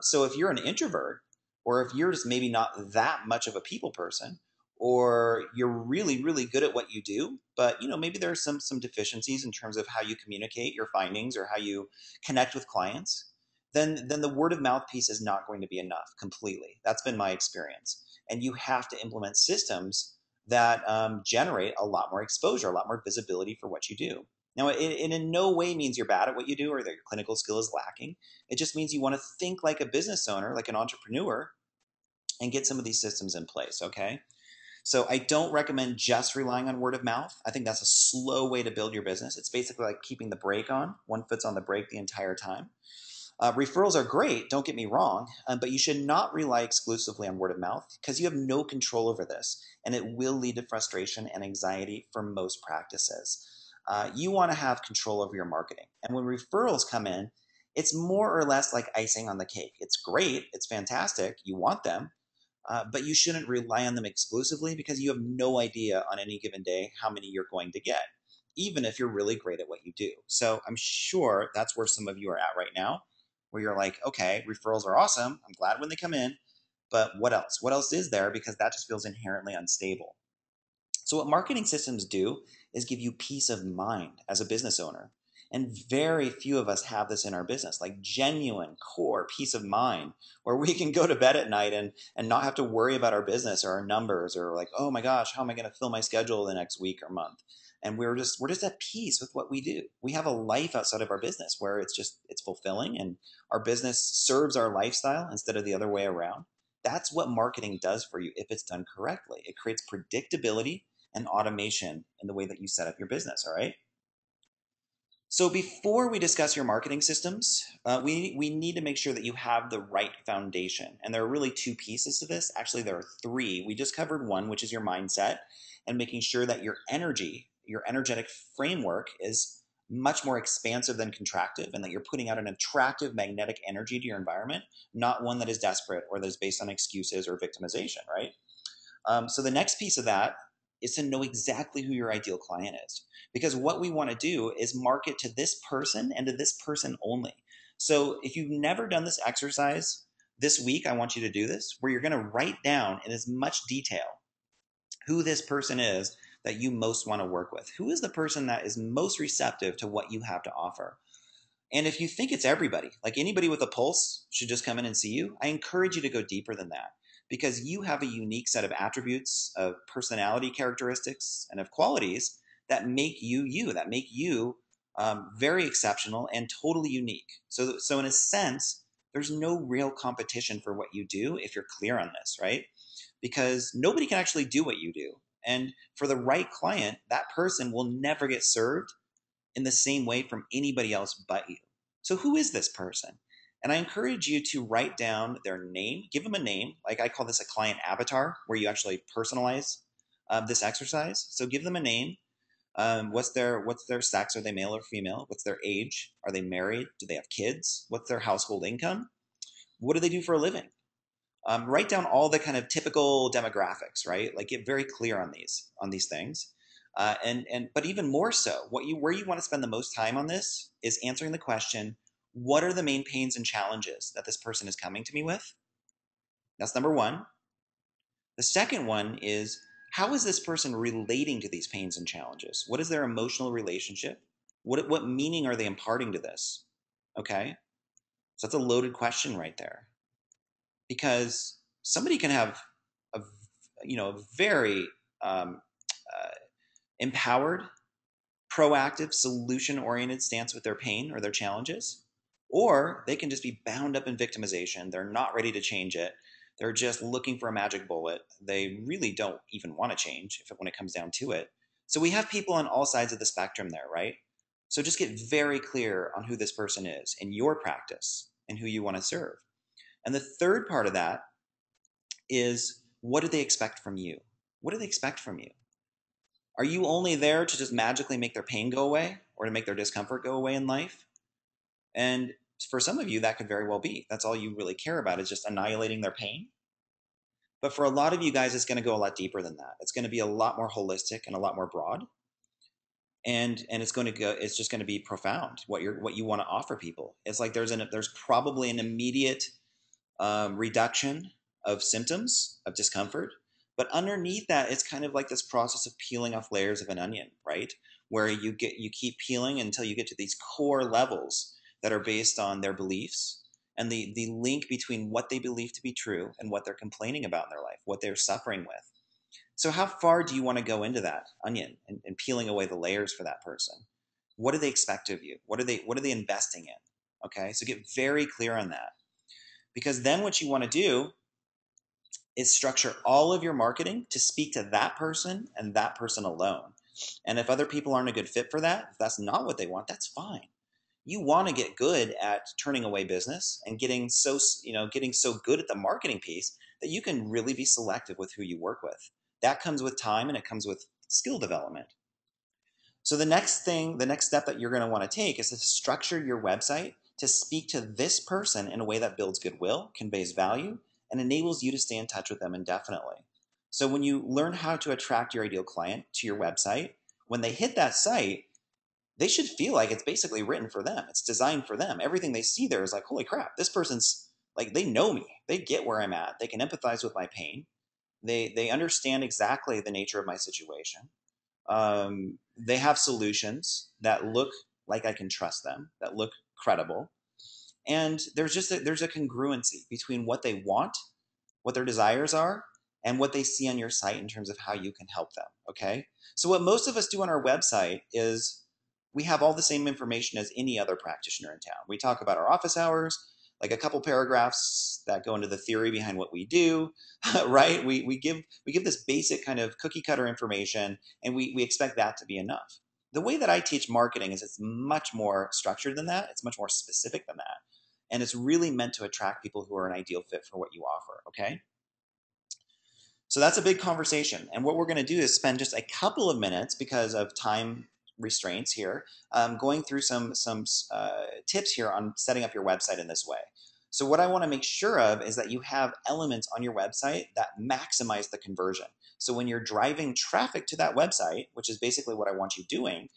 So if you're an introvert, or if you're just maybe not that much of a people person, or you're really really good at what you do, but maybe there are some deficiencies in terms of how you communicate your findings or how you connect with clients, then the word of mouth piece is not going to be enough completely. That's been my experience. And you have to implement systems that generate a lot more exposure, a lot more visibility for what you do. Now, it in no way means you're bad at what you do or that your clinical skill is lacking. It just means you want to think like a business owner, like an entrepreneur, and get some of these systems in place, okay? So I don't recommend just relying on word of mouth. I think that's a slow way to build your business. It's basically like keeping the brake on. One foot's on the brake the entire time. Referrals are great, don't get me wrong, but you should not rely exclusively on word of mouth because you have no control over this, and it will lead to frustration and anxiety for most practices. You want to have control over your marketing. And when referrals come in, it's more or less like icing on the cake. It's great, it's fantastic, you want them, but you shouldn't rely on them exclusively because you have no idea on any given day how many you're going to get, even if you're really great at what you do. So I'm sure that's where some of you are at right now, where you're like, okay, referrals are awesome. I'm glad when they come in, but what else? What else is there? Because that just feels inherently unstable. So, what marketing systems do is give you peace of mind as a business owner. And very few of us have this in our business, like genuine core peace of mind, where we can go to bed at night and not have to worry about our business or our numbers or like, oh my gosh, how am I going to fill my schedule the next week or month? And we're just at peace with what we do. We have a life outside of our business where it's fulfilling and our business serves our lifestyle instead of the other way around. That's what marketing does for you if it's done correctly. It creates predictability and automation in the way that you set up your business, all right? So before we discuss your marketing systems, we need to make sure that you have the right foundation. And there are really two pieces to this. Actually, there are three. We just covered one, which is your mindset and making sure that your energy, your energetic framework is much more expansive than contractive and that you're putting out an attractive magnetic energy to your environment, not one that is desperate or that is based on excuses or victimization, right? So the next piece of that is to know exactly who your ideal client is. Because what we want to do is market to this person and to this person only. So if you've never done this exercise, this week I want you to do this, where you're going to write down in as much detail who this person is that you most want to work with. Who is the person that is most receptive to what you have to offer? And if you think it's everybody, like anybody with a pulse should just come in and see you, I encourage you to go deeper than that, because you have a unique set of attributes, of personality characteristics, and of qualities that make you you, that make you very exceptional and totally unique. So in a sense, there's no real competition for what you do if you're clear on this, right? Because nobody can actually do what you do. And for the right client, that person will never get served in the same way from anybody else but you. So who is this person? And I encourage you to write down their name, give them a name. Like I call this a client avatar, where you actually personalize this exercise. So give them a name. What's their sex? Are they male or female? What's their age? Are they married? Do they have kids? What's their household income? What do they do for a living? Write down all the kind of typical demographics, right? Like get very clear on these things. But even more so, where you want to spend the most time on this is answering the question, what are the main pains and challenges that this person is coming to me with? That's number one. The second one is, how is this person relating to these pains and challenges? What is their emotional relationship? What meaning are they imparting to this? Okay, so that's a loaded question right there, because somebody can have a a very um, uh, empowered, proactive, solution-oriented stance with their pain or their challenges, or they can just be bound up in victimization. They're not ready to change it. They're just looking for a magic bullet. They really don't even want to change when it comes down to it. So we have people on all sides of the spectrum there, right? So just get very clear on who this person is in your practice and who you want to serve. And the third part of that is, what do they expect from you? What do they expect from you? Are you only there to just magically make their pain go away or to make their discomfort go away in life? And for some of you, that could very well be. That's all you really care about, is just annihilating their pain. But for a lot of you guys, it's going to go a lot deeper than that. It's going to be a lot more holistic and a lot more broad. And it's just going to be profound what you want to offer people. It's like there's probably an immediate reduction of symptoms of discomfort. But underneath that, it's kind of like this process of peeling off layers of an onion, right? Where you keep peeling until you get to these core levels that are based on their beliefs and the link between what they believe to be true and what they're complaining about in their life, what they're suffering with. So how far do you want to go into that onion and peeling away the layers for that person? What do they expect of you? What are they investing in? Okay, so get very clear on that. Because then what you want to do is structure all of your marketing to speak to that person and that person alone. And if other people aren't a good fit for that, if that's not what they want, that's fine. You want to get good at turning away business and getting so good at the marketing piece that you can really be selective with who you work with. That comes with time and it comes with skill development. So the next step that you're going to want to take is to structure your website to speak to this person in a way that builds goodwill, conveys value, and enables you to stay in touch with them indefinitely. So when you learn how to attract your ideal client to your website, when they hit that site, they should feel like it's basically written for them. It's designed for them. Everything they see there is like, holy crap, this person's like, they know me. They get where I'm at. They can empathize with my pain. They understand exactly the nature of my situation. They have solutions that look like I can trust them, that look credible. And there's a congruency between what they want, what their desires are, and what they see on your site in terms of how you can help them. Okay. So what most of us do on our website is we have all the same information as any other practitioner in town. We talk about our office hours, like a couple paragraphs that go into the theory behind what we do, right? We give this basic kind of cookie cutter information, and we expect that to be enough. The way that I teach marketing is it's much more structured than that. It's much more specific than that. And it's really meant to attract people who are an ideal fit for what you offer, okay? So that's a big conversation. And what we're going to do is spend just a couple of minutes, because of time restraints here, going through some tips here on setting up your website in this way. So what I want to make sure of is that you have elements on your website that maximize the conversion. So when you're driving traffic to that website, which is basically what I want you doing,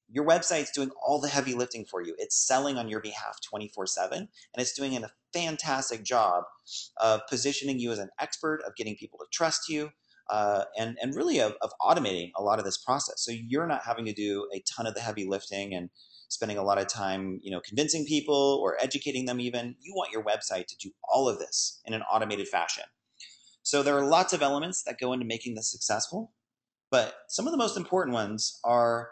your website's doing all the heavy lifting for you. It's selling on your behalf 24/7, and it's doing a fantastic job of positioning you as an expert, of getting people to trust you, and really of automating a lot of this process. So you're not having to do a ton of the heavy lifting and spending a lot of time, convincing people or educating them even. You want your website to do all of this in an automated fashion. So there are lots of elements that go into making this successful. But some of the most important ones are,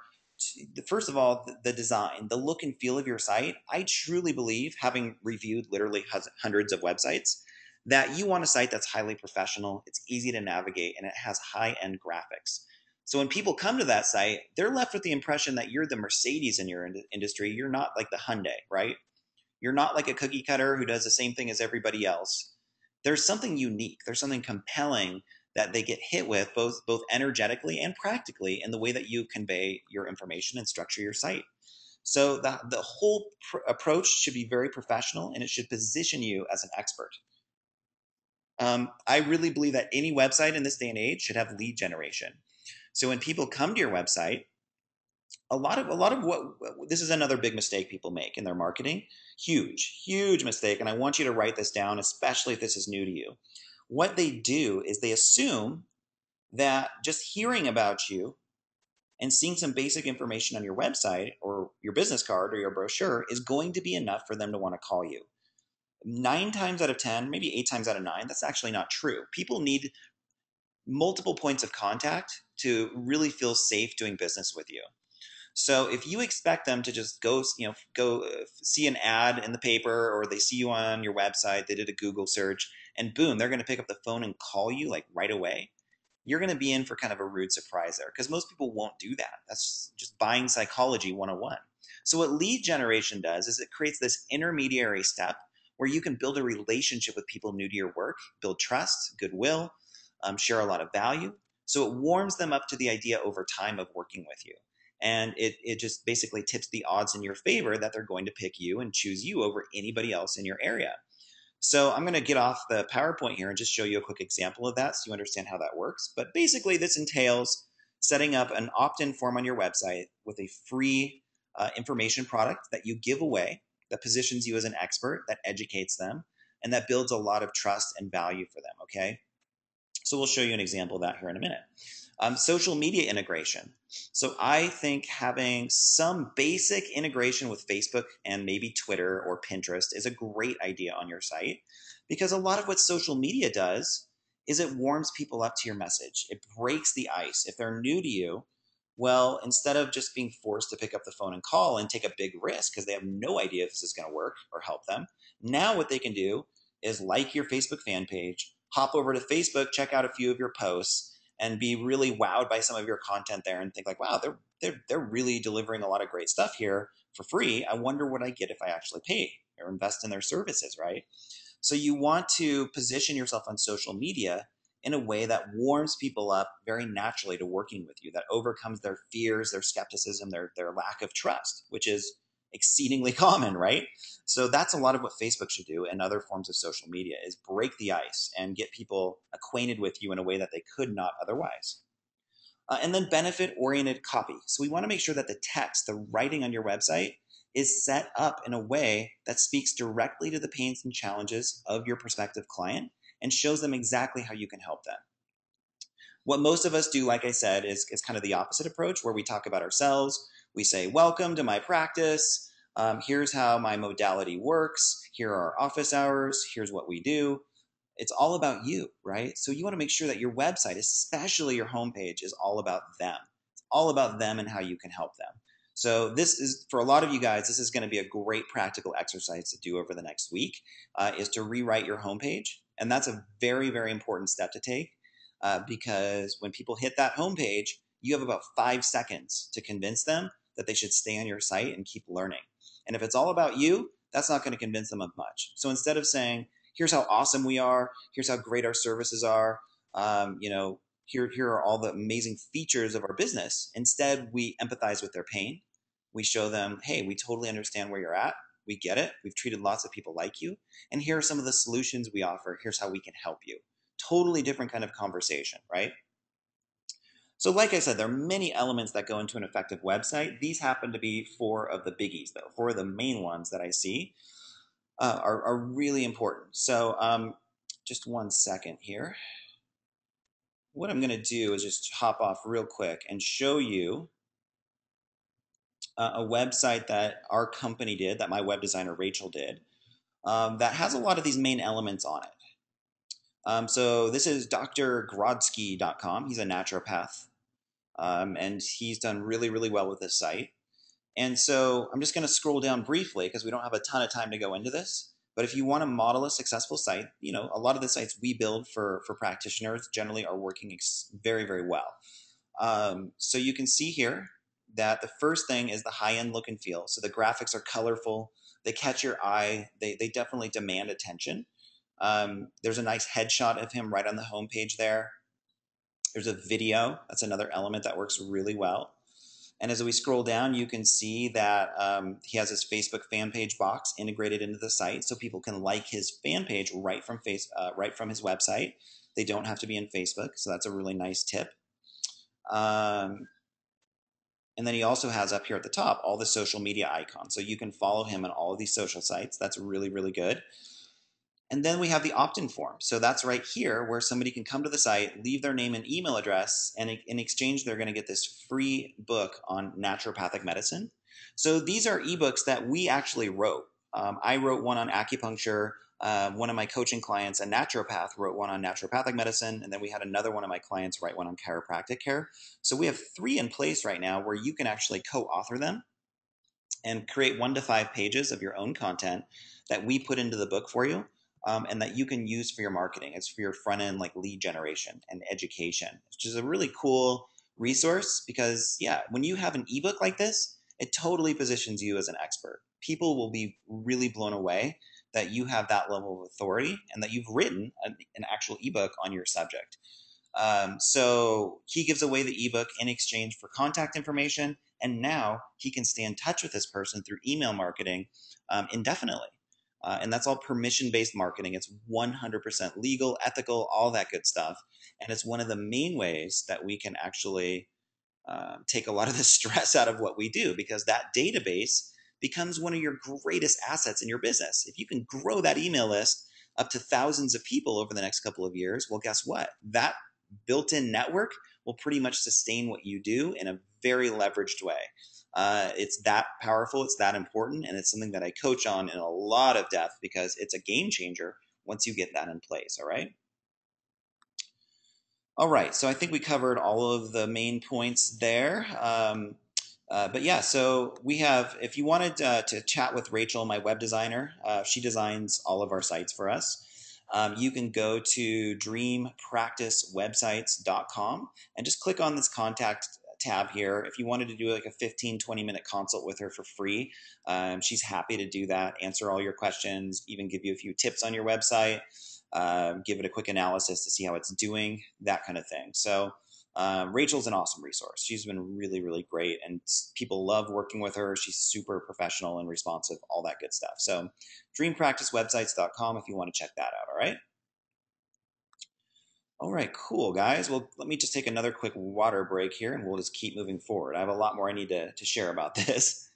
first of all, the design, the look and feel of your site. I truly believe, having reviewed literally hundreds of websites, that you want a site that's highly professional, it's easy to navigate, and it has high-end graphics. So when people come to that site, they're left with the impression that you're the Mercedes in your industry. You're not like the Hyundai, right? You're not like a cookie cutter who does the same thing as everybody else. There's something unique. There's something compelling that they get hit with both energetically and practically in the way that you convey your information and structure your site. So the whole approach should be very professional, and it should position you as an expert. I really believe that any website in this day and age should have lead generation. So when people come to your website, a lot of what this is another big mistake people make in their marketing. Huge mistake, and I want you to write this down, especially if this is new to you. What they do is they assume that just hearing about you and seeing some basic information on your website or your business card or your brochure is going to be enough for them to want to call you. 9 times out of 10, maybe 8 times out of 9, that's actually not true. People need multiple points of contact to really feel safe doing business with you. So if you expect them to just go see an ad in the paper, or they see you on your website, they did a Google search, and boom, they're going to pick up the phone and call you like right away, you're going to be in for kind of a rude surprise there, because most people won't do that. That's just buying psychology 101. So what lead generation does is it creates this intermediary step where you can build a relationship with people new to your work, build trust, goodwill, share a lot of value. So it warms them up to the idea over time of working with you. And it just basically tips the odds in your favor that they're going to pick you and choose you over anybody else in your area. So I'm going to get off the PowerPoint here and just show you a quick example of that so you understand how that works. But basically, this entails setting up an opt-in form on your website with a free information product that you give away, that positions you as an expert, that educates them, and that builds a lot of trust and value for them, okay? So we'll show you an example of that here in a minute. Social media integration. So I think having some basic integration with Facebook and maybe Twitter or Pinterest is a great idea on your site, because a lot of what social media does is it warms people up to your message. It breaks the ice. If they're new to you, well, instead of just being forced to pick up the phone and call and take a big risk because they have no idea if this is going to work or help them, now what they can do is like your Facebook fan page, hop over to Facebook, check out a few of your posts, and be really wowed by some of your content there and think like, wow, they're really delivering a lot of great stuff here for free. I wonder what I get if I actually pay or invest in their services, right? So you want to position yourself on social media in a way that warms people up very naturally to working with you, that overcomes their fears, their skepticism, their lack of trust, which is exceedingly common, right? So that's a lot of what Facebook should do and other forms of social media, is break the ice and get people acquainted with you in a way that they could not otherwise. And then benefit-oriented copy. So we want to make sure that the text, the writing on your website, is set up in a way that speaks directly to the pains and challenges of your prospective client and shows them exactly how you can help them. What most of us do, like I said, is kind of the opposite approach, where we talk about ourselves. We say, welcome to my practice. Here's how my modality works. Here are our office hours. Here's what we do. It's all about you, right? So you want to make sure that your website, especially your homepage, is all about them. It's all about them and how you can help them. So this is, for a lot of you guys, this is going to be a great practical exercise to do over the next week, is to rewrite your homepage. And that's a very important step to take, because when people hit that homepage, you have about 5 seconds to convince them that they should stay on your site and keep learning. And if it's all about you, that's not going to convince them of much. So instead of saying, here's how awesome we are, here's how great our services are, here are all the amazing features of our business. Instead, we empathize with their pain. We show them, hey, we totally understand where you're at. We get it. We've treated lots of people like you. And here are some of the solutions we offer. Here's how we can help you. Totally different kind of conversation, right? So like I said, there are many elements that go into an effective website. These happen to be four of the biggies, though. Four of the main ones that I see are really important. So just one second here. What I'm going to do is just hop off real quick and show you a website that our company did, that my web designer Rachel did, that has a lot of these main elements on it. So this is drgrodsky.com. He's a naturopath, and he's done really, really well with this site. And so I'm just going to scroll down briefly because we don't have a ton of time to go into this. But if you want to model a successful site, you know, a lot of the sites we build for practitioners generally are working very, very well. So you can see here that the first thing is the high-end look and feel. So the graphics are colorful, they catch your eye, they definitely demand attention. There's a nice headshot of him right on the homepage there. There's a video, that's another element that works really well. And as we scroll down, you can see that he has his Facebook fan page box integrated into the site, so people can like his fan page right from his website. They don't have to be in Facebook, so that's a really nice tip. And then he also has up here at the top all the social media icons, so you can follow him on all of these social sites. That's really, really good. And then we have the opt-in form. So that's right here where somebody can come to the site, leave their name and email address, and in exchange, they're going to get this free book on naturopathic medicine. So these are ebooks that we actually wrote. I wrote one on acupuncture. One of my coaching clients, a naturopath, wrote one on naturopathic medicine. And then we had another one of my clients write one on chiropractic care. So we have 3 in place right now where you can actually co-author them and create 1 to 5 pages of your own content that we put into the book for you. And that you can use for your marketing. It's for your front end, like lead generation and education, which is a really cool resource because, yeah, when you have an ebook like this, it totally positions you as an expert. People will be really blown away that you have that level of authority and that you've written an actual ebook on your subject. So he gives away the ebook in exchange for contact information, and now he can stay in touch with this person through email marketing indefinitely. And that's all permission-based marketing. It's 100% legal, ethical, all that good stuff. And it's one of the main ways that we can actually take a lot of the stress out of what we do, because that database becomes one of your greatest assets in your business. If you can grow that email list up to thousands of people over the next couple of years, well, guess what? That built-in network will pretty much sustain what you do in a very leveraged way. It's that powerful, it's that important, and it's something that I coach on in a lot of depth because it's a game changer once you get that in place, all right? All right, so I think we covered all of the main points there. But yeah, so we have, if you wanted to chat with Rachel, my web designer, she designs all of our sites for us. You can go to dreampracticewebsites.com and just click on this contact tab here. If you wanted to do like a 15-20 minute consult with her for free, she's happy to do that, answer all your questions, even give you a few tips on your website, give it a quick analysis to see how it's doing, that kind of thing. So Rachel's an awesome resource. She's been really, really great, and people love working with her. She's super professional and responsive, all that good stuff. So dreampracticewebsites.com if you want to check that out, all right? All right, cool, guys. Well, let me just take another quick water break here, and we'll just keep moving forward. I have a lot more I need to share about this.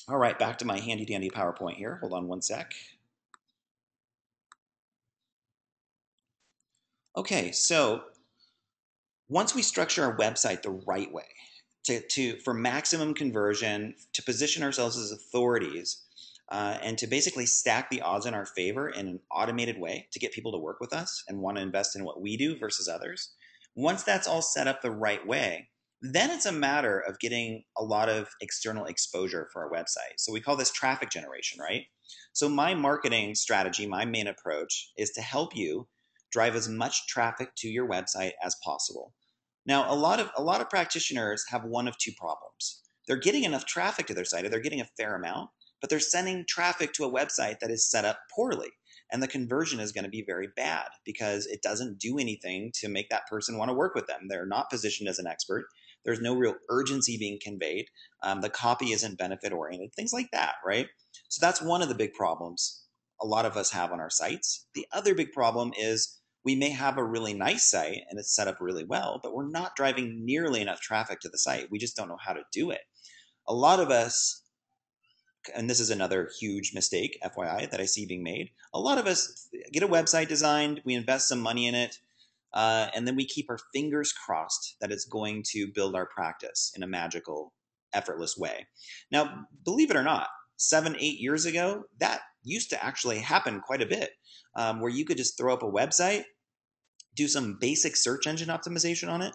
All right, back to my handy-dandy PowerPoint here. Hold on one sec. Okay, so once we structure our website the right way, for maximum conversion, to position ourselves as authorities, and to basically stack the odds in our favor in an automated way to get people to work with us and want to invest in what we do versus others. Once that's all set up the right way, then it's a matter of getting a lot of external exposure for our website. So we call this traffic generation, right? So my marketing strategy, my main approach is to help you drive as much traffic to your website as possible. Now, a lot of practitioners have one of two problems. They're getting enough traffic to their site, or they're getting a fair amount, but they're sending traffic to a website that is set up poorly. And the conversion is going to be very bad because it doesn't do anything to make that person want to work with them. They're not positioned as an expert. There's no real urgency being conveyed. The copy isn't benefit oriented, things like that, right? So that's one of the big problems a lot of us have on our sites. The other big problem is we may have a really nice site and it's set up really well, but we're not driving nearly enough traffic to the site. We just don't know how to do it. A lot of us, and this is another huge mistake, FYI, that I see being made. A lot of us get a website designed, we invest some money in it, and then we keep our fingers crossed that it's going to build our practice in a magical, effortless way. Now, believe it or not, 7, 8 years ago, that used to actually happen quite a bit, where you could just throw up a website, do some basic search engine optimization on it,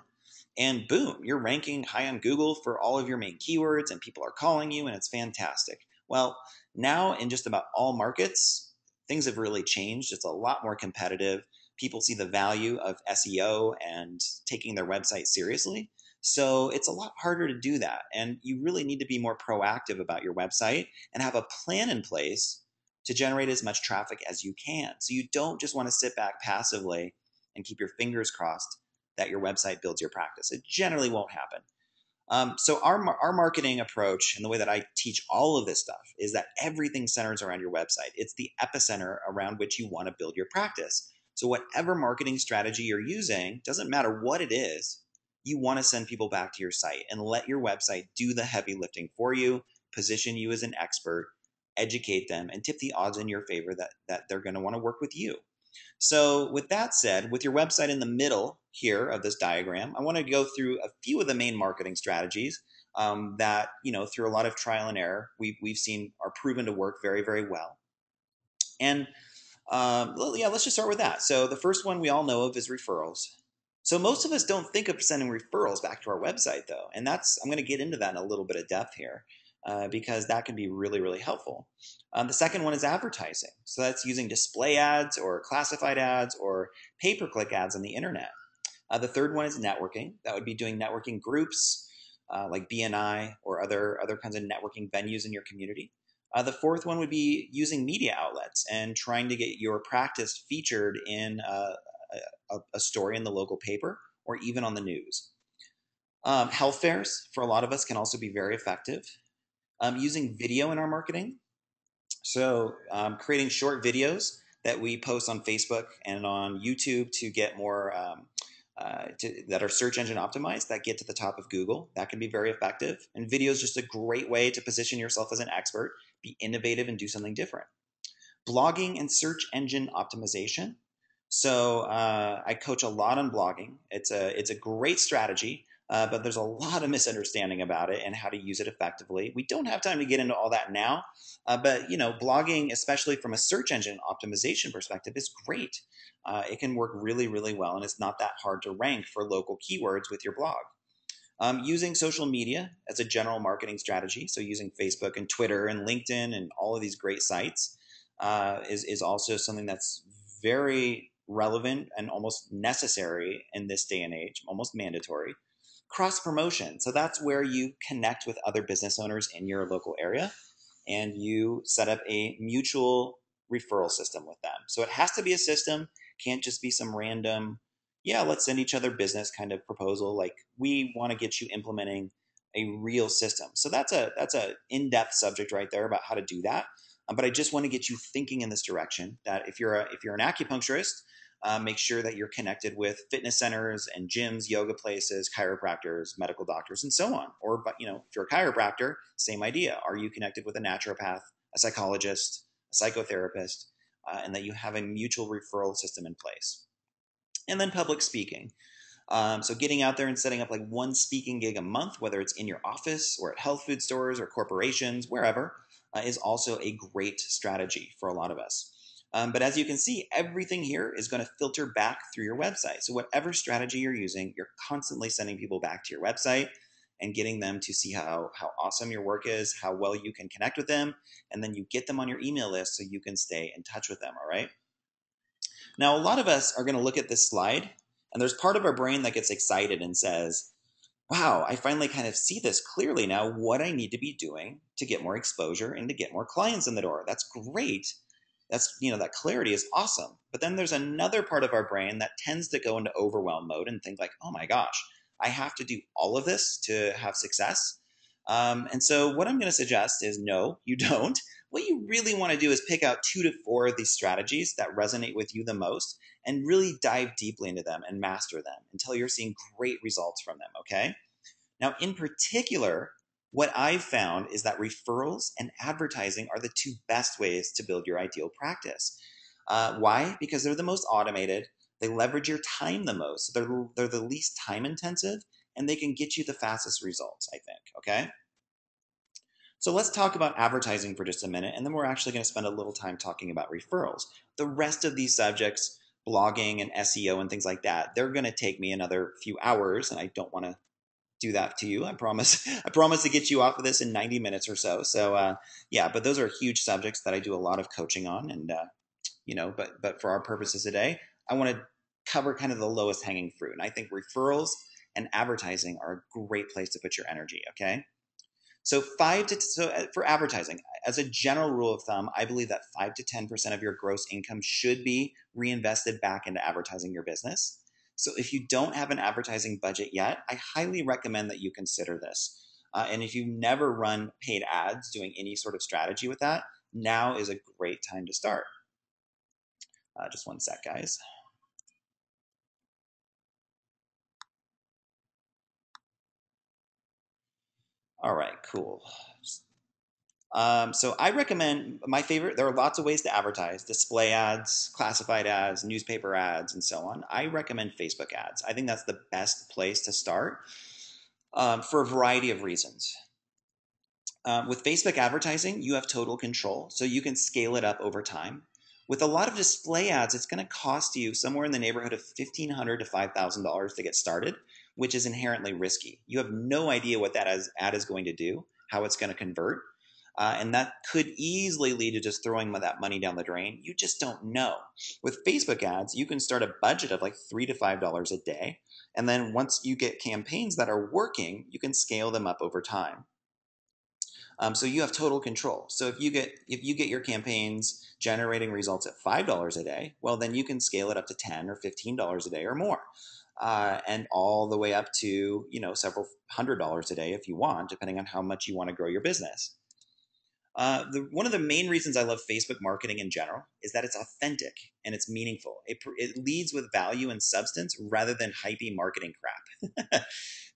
and boom, you're ranking high on Google for all of your main keywords and people are calling you and it's fantastic. Well, now in just about all markets, things have really changed. It's a lot more competitive. People see the value of SEO and taking their website seriously. So it's a lot harder to do that. And you really need to be more proactive about your website and have a plan in place to generate as much traffic as you can. So you don't just want to sit back passively and keep your fingers crossed that your website builds your practice. It generally won't happen. So our marketing approach and the way that I teach all of this stuff is that everything centers around your website. It's the epicenter around which you want to build your practice. So whatever marketing strategy you're using, doesn't matter what it is, you want to send people back to your site and let your website do the heavy lifting for you, position you as an expert, educate them, and tip the odds in your favor that they're going to want to work with you. So with that said, with your website in the middle here of this diagram, I want to go through a few of the main marketing strategies that, through a lot of trial and error, we've seen are proven to work very, very well. And let's just start with that. So the first one we all know of is referrals. So most of us don't think of sending referrals back to our website though. And I'm going to get into that in a little bit of depth here. Because that can be really, really helpful. The second one is advertising. So that's using display ads or classified ads or pay-per-click ads on the internet. The third one is networking. That would be doing networking groups like BNI or other kinds of networking venues in your community. The fourth one would be using media outlets and trying to get your practice featured in a story in the local paper or even on the news. Health fairs, for a lot of us, can also be very effective. Using video in our marketing. So creating short videos that we post on Facebook and on YouTube to get more, that are search engine optimized, that get to the top of Google. That can be very effective. And video is just a great way to position yourself as an expert, be innovative, and do something different. Blogging and search engine optimization. So I coach a lot on blogging. It's a great strategy. But there's a lot of misunderstanding about it and how to use it effectively. We don't have time to get into all that now, but blogging, especially from a search engine optimization perspective, is great. It can work really, really well, and it's not that hard to rank for local keywords with your blog. Using social media as a general marketing strategy, so using Facebook and Twitter and LinkedIn and all of these great sites is also something that's very relevant and almost necessary in this day and age, almost mandatory. Cross promotion. So that's where you connect with other business owners in your local area and you set up a mutual referral system with them. So it has to be a system, can't just be some random, let's send each other business kind of proposal. Like, we want to get you implementing a real system. So that's a in-depth subject right there about how to do that. But I just want to get you thinking in this direction, that if you're an acupuncturist, make sure that you're connected with fitness centers and gyms, yoga places, chiropractors, medical doctors, and so on. Or, if you're a chiropractor, same idea. Are you connected with a naturopath, a psychologist, a psychotherapist, and that you have a mutual referral system in place? And then public speaking. So getting out there and setting up like one speaking gig a month, whether it's in your office or at health food stores or corporations, wherever, is also a great strategy for a lot of us. But as you can see, everything here is going to filter back through your website. So whatever strategy you're using, you're constantly sending people back to your website and getting them to see how awesome your work is, how well you can connect with them, and then you get them on your email list so you can stay in touch with them, all right? Now, a lot of us are going to look at this slide, and there's part of our brain that gets excited and says, wow, I finally kind of see this clearly now, what I need to be doing to get more exposure and to get more clients in the door. That's great. That's, that clarity is awesome. But then there's another part of our brain that tends to go into overwhelm mode and think like, oh my gosh, I have to do all of this to have success. And so what I'm going to suggest is no, you don't. What you really want to do is pick out 2 to 4 of these strategies that resonate with you the most and really dive deeply into them and master them until you're seeing great results from them, okay? Now, in particular, what I've found is that referrals and advertising are the 2 best ways to build your ideal practice. Why? Because they're the most automated, they leverage your time the most, they're the least time intensive, and they can get you the fastest results, I think, okay? So let's talk about advertising for just a minute, and then we're actually going to spend a little time talking about referrals. The rest of these subjects, blogging and SEO and things like that, they're going to take me another few hours, and I don't want to do that to you. I promise. I promise to get you off of this in 90 minutes or so. So yeah, but those are huge subjects that I do a lot of coaching on, and but for our purposes today, I want to cover kind of the lowest hanging fruit, and I think referrals and advertising are a great place to put your energy. Okay. For advertising, as a general rule of thumb, I believe that 5 to 10% of your gross income should be reinvested back into advertising your business. So if you don't have an advertising budget yet, I highly recommend that you consider this. And if you've never run paid ads doing any sort of strategy with that, now is a great time to start. Just one sec, guys. All right, cool. So I recommend my favorite. There are lots of ways to advertise: display ads, classified ads, newspaper ads, and so on. I recommend Facebook ads. I think that's the best place to start for a variety of reasons. With Facebook advertising, you have total control, so you can scale it up over time. With a lot of display ads, it's going to cost you somewhere in the neighborhood of $1,500 to $5,000 to get started, which is inherently risky. You have no idea what that ad is going to do, how it's going to convert. And that could easily lead to just throwing that money down the drain. You just don't know. With Facebook ads, you can start a budget of like $3 to $5 a day. And then once you get campaigns that are working, you can scale them up over time. So you have total control. So if you get your campaigns generating results at $5 a day, well, then you can scale it up to $10 or $15 a day or more, and all the way up to several $100s a day if you want, depending on how much you want to grow your business. One of the main reasons I love Facebook marketing in general is that it's authentic and it's meaningful. It leads with value and substance rather than hypey marketing crap.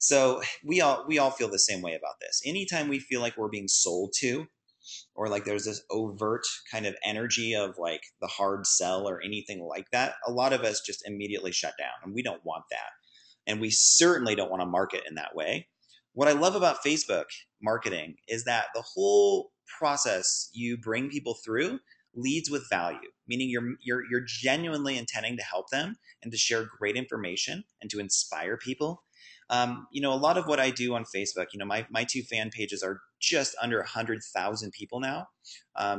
So we all feel the same way about this. Anytime we feel like we're being sold to, or like there's this overt kind of energy of like the hard sell or anything like that, a lot of us just immediately shut down, and we don't want that. And we certainly don't want to market in that way. What I love about Facebook marketing is that the whole process you bring people through leads with value, meaning you're genuinely intending to help them and to share great information and to inspire people. A lot of what I do on Facebook, my 2 fan pages are just under 100,000 people now.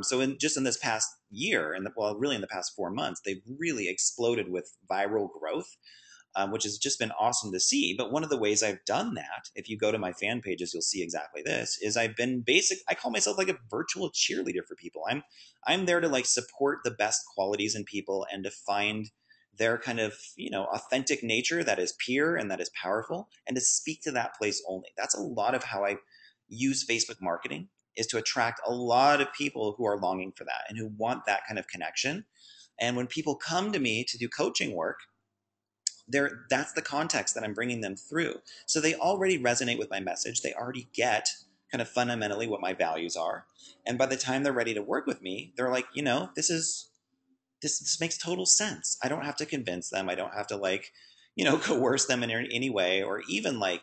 So in this past year, really in the past 4 months, they've really exploded with viral growth, which has just been awesome to see. But one of the ways I've done that, if you go to my fan pages, you'll see exactly this, is I call myself like a virtual cheerleader for people. I'm there to like support the best qualities in people and to find their kind of, authentic nature that is pure and that is powerful, and to speak to that place only. That's a lot of how I use Facebook marketing, is to attract a lot of people who are longing for that and who want that kind of connection. And when people come to me to do coaching work, that's the context that I'm bringing them through. So they already resonate with my message. They already get kind of fundamentally what my values are. And by the time they're ready to work with me, they're like, this makes total sense. I don't have to convince them. I don't have to coerce them in any way, or even try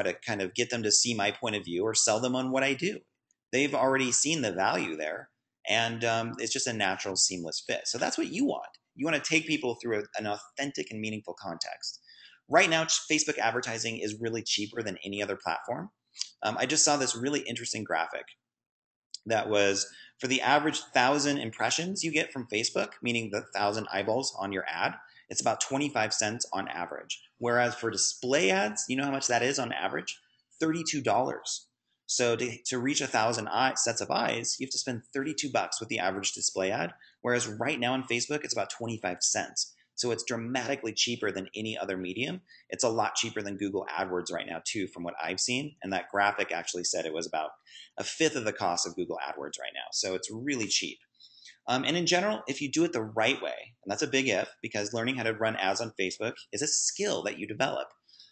to kind of get them to see my point of view or sell them on what I do. They've already seen the value there, and it's just a natural, seamless fit. So that's what you want. You want to take people through an authentic and meaningful context. Right now, Facebook advertising is really cheaper than any other platform. I just saw this really interesting graphic that was for the average 1,000 impressions you get from Facebook, meaning the 1,000 eyeballs on your ad, It's about 25 cents on average. Whereas for display ads, you know how much that is on average? $32. So to reach 1,000 sets of eyes, you have to spend 32 bucks with the average display ad. Whereas right now on Facebook, it's about 25 cents. So it's dramatically cheaper than any other medium. It's a lot cheaper than Google AdWords right now too, from what I've seen. And that graphic actually said it was about a fifth of the cost of Google AdWords right now. So it's really cheap. And in general, if you do it the right way, and that's a big if, because learning how to run ads on Facebook is a skill that you develop.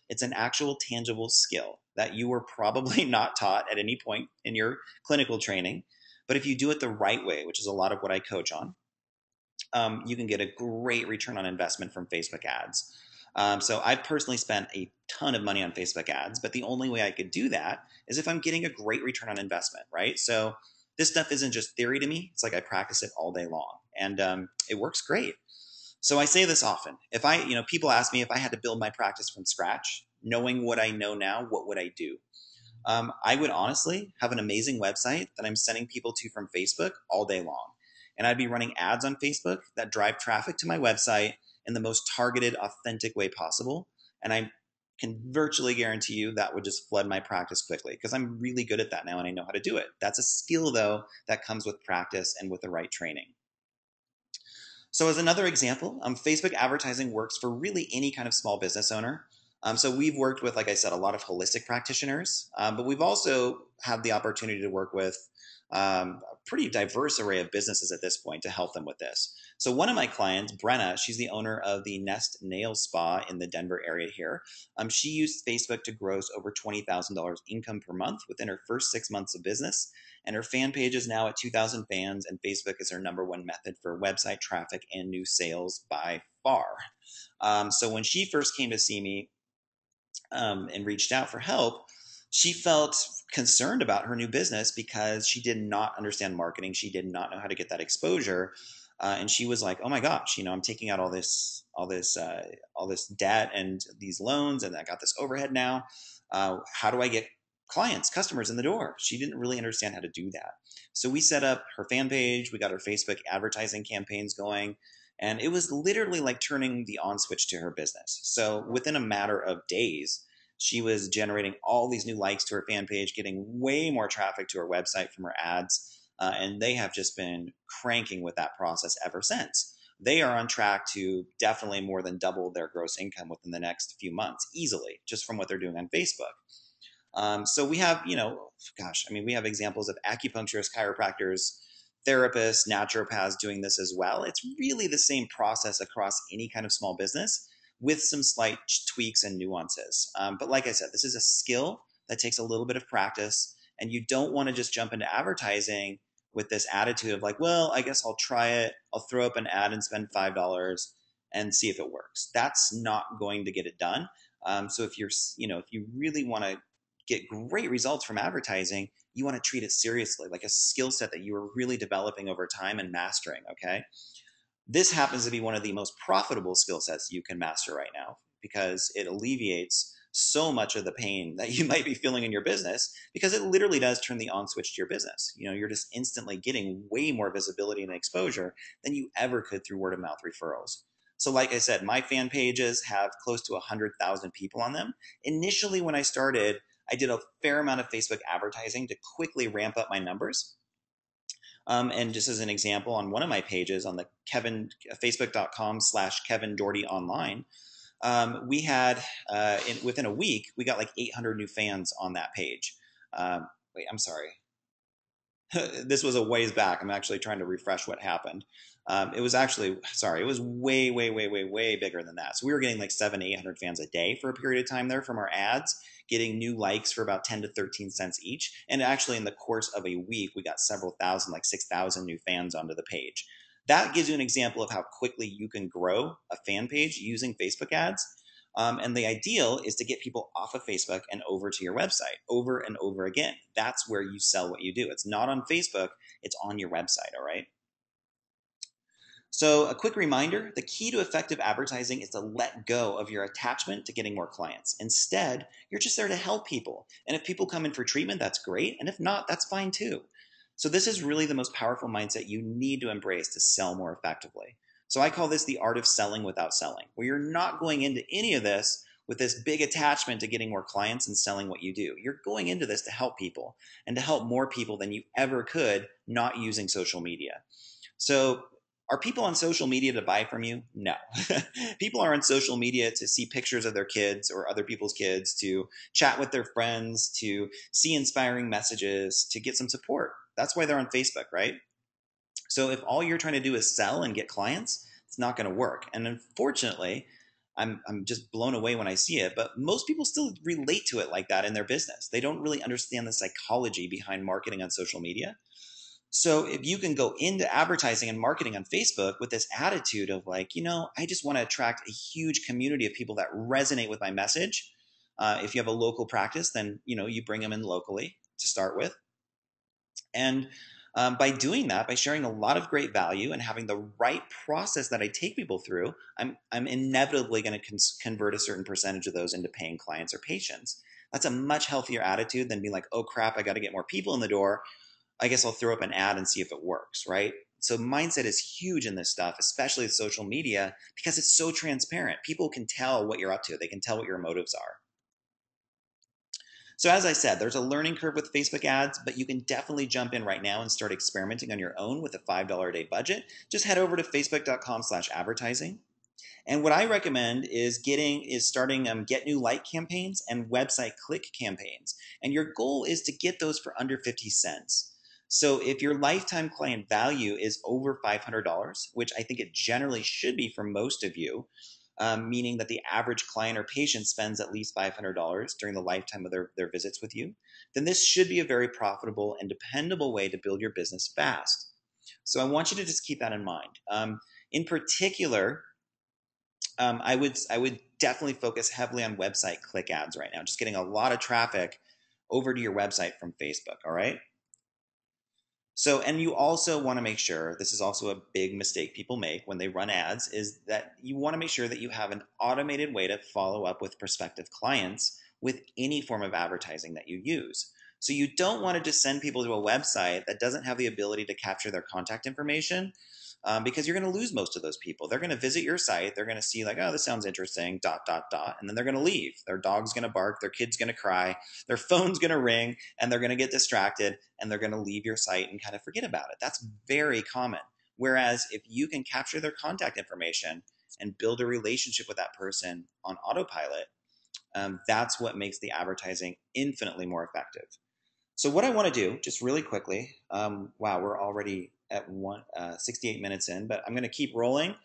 It's an actual tangible skill that you were probably not taught at any point in your clinical training. But if you do it the right way, which is a lot of what I coach on, you can get a great return on investment from Facebook ads. So I've personally spent a ton of money on Facebook ads, but the only way I could do that is if I'm getting a great return on investment, right? So this stuff isn't just theory to me. It's like I practice it all day long, and it works great. So I say this often. If people ask me if I had to build my practice from scratch, knowing what I know now, what would I do? I would honestly have an amazing website that I'm sending people to from Facebook all day long. And I'd be running ads on Facebook that drive traffic to my website in the most targeted, authentic way possible. And I can virtually guarantee you that would just flood my practice quickly because I'm really good at that now and I know how to do it. That's a skill, though, that comes with practice and with the right training. So as another example, Facebook advertising works for really any kind of small business owner. So we've worked with, like I said, a lot of holistic practitioners, but we've also had the opportunity to work with a pretty diverse array of businesses at this point to help them with this. So one of my clients, Brenna, she's the owner of the Nest Nail Spa in the Denver area here. She used Facebook to gross over $20,000 income per month within her first 6 months of business. And her fan page is now at 2,000 fans, and Facebook is her number one method for website traffic and new sales by far. So when she first came to see me and reached out for help, she felt concerned about her new business because she did not understand marketing. She did not know how to get that exposure. And she was like, "Oh my gosh, I'm taking out all this debt and these loans, and I got this overhead now. How do I get clients, customers in the door?" She didn't really understand how to do that. So we set up her fan page. We got her Facebook advertising campaigns going. And it was literally like turning the on switch to her business. So within a matter of days, she was generating all these new likes to her fan page, getting way more traffic to her website from her ads. And they have just been cranking with that process ever since. They are on track to definitely more than double their gross income within the next few months, easily, just from what they're doing on Facebook. So we have, we have examples of acupuncturists, chiropractors, therapists, naturopaths doing this as well. It's really the same process across any kind of small business with some slight tweaks and nuances. But like I said, this is a skill that takes a little bit of practice, and you don't want to just jump into advertising with this attitude of like, well, I guess I'll try it. I'll throw up an ad and spend $5 and see if it works. That's not going to get it done. So if if you really want to get great results from advertising, you want to treat it seriously, like a skill set that you are really developing over time and mastering, okay? This happens to be one of the most profitable skill sets you can master right now because it alleviates so much of the pain that you might be feeling in your business because it literally does turn the on switch to your business. You're just instantly getting way more visibility and exposure than you ever could through word of mouth referrals. So like I said, my fan pages have close to 100,000 people on them. Initially, when I started, I did a fair amount of Facebook advertising to quickly ramp up my numbers. And just as an example, on one of my pages on the facebook.com/Kevin Doherty online, we had within a week, we got like 800 new fans on that page. Wait, I'm sorry. This was a ways back. I'm actually trying to refresh what happened. It was way, way, way, way, way bigger than that. So we were getting like 700-800 fans a day for a period of time there from our ads, getting new likes for about 10 to 13 cents each. And actually in the course of a week, we got several thousand, like 6,000 new fans onto the page. That gives you an example of how quickly you can grow a fan page using Facebook ads. And the ideal is to get people off of Facebook and over to your website over and over again. That's where you sell what you do. It's not on Facebook, it's on your website, all right? So a quick reminder, the key to effective advertising is to let go of your attachment to getting more clients. Instead, you're just there to help people. And if people come in for treatment, that's great. And if not, that's fine too. So this is really the most powerful mindset you need to embrace to sell more effectively. So I call this the art of selling without selling, where you're not going into any of this with this big attachment to getting more clients and selling what you do. You're going into this to help people and to help more people than you ever could not using social media. So are people on social media to buy from you? No. People are on social media to see pictures of their kids or other people's kids, to chat with their friends, to see inspiring messages, to get some support. That's why they're on Facebook, right? So if all you're trying to do is sell and get clients, it's not going to work. And unfortunately, I'm just blown away when I see it, but most people still relate to it like that in their business. They don't really understand the psychology behind marketing on social media. So if you can go into advertising and marketing on Facebook with this attitude of like, I just want to attract a huge community of people that resonate with my message. If you have a local practice, then, you bring them in locally to start with. And by doing that, by sharing a lot of great value and having the right process that I take people through, I'm inevitably going to convert a certain percentage of those into paying clients or patients. That's a much healthier attitude than being like, oh crap, I got to get more people in the door. I guess I'll throw up an ad and see if it works, right? So mindset is huge in this stuff, especially with social media, because it's so transparent. People can tell what you're up to. They can tell what your motives are. So as I said, there's a learning curve with Facebook ads, but you can definitely jump in right now and start experimenting on your own with a $5 a day budget. Just head over to facebook.com/advertising. And what I recommend is starting get new like campaigns and website click campaigns. And your goal is to get those for under 50 cents. So if your lifetime client value is over $500, which I think it generally should be for most of you, meaning that the average client or patient spends at least $500 during the lifetime of their visits with you, then this should be a very profitable and dependable way to build your business fast. So I want you to just keep that in mind. In particular, I would definitely focus heavily on website click ads right now, just getting a lot of traffic over to your website from Facebook. All right. So, and you also want to make sure, this is also a big mistake people make when they run ads, is that you want to make sure that you have an automated way to follow up with prospective clients with any form of advertising that you use. So you don't want to just send people to a website that doesn't have the ability to capture their contact information, because you're going to lose most of those people. They're going to visit your site. They're going to see like, oh, this sounds interesting, dot, dot, dot. And then they're going to leave. Their dog's going to bark. Their kid's going to cry. Their phone's going to ring, and they're going to get distracted, and they're going to leave your site and kind of forget about it. That's very common. Whereas if you can capture their contact information and build a relationship with that person on autopilot, that's what makes the advertising infinitely more effective. So what I want to do, just really quickly, wow, we're already at 68 minutes in, but I'm going to keep rolling,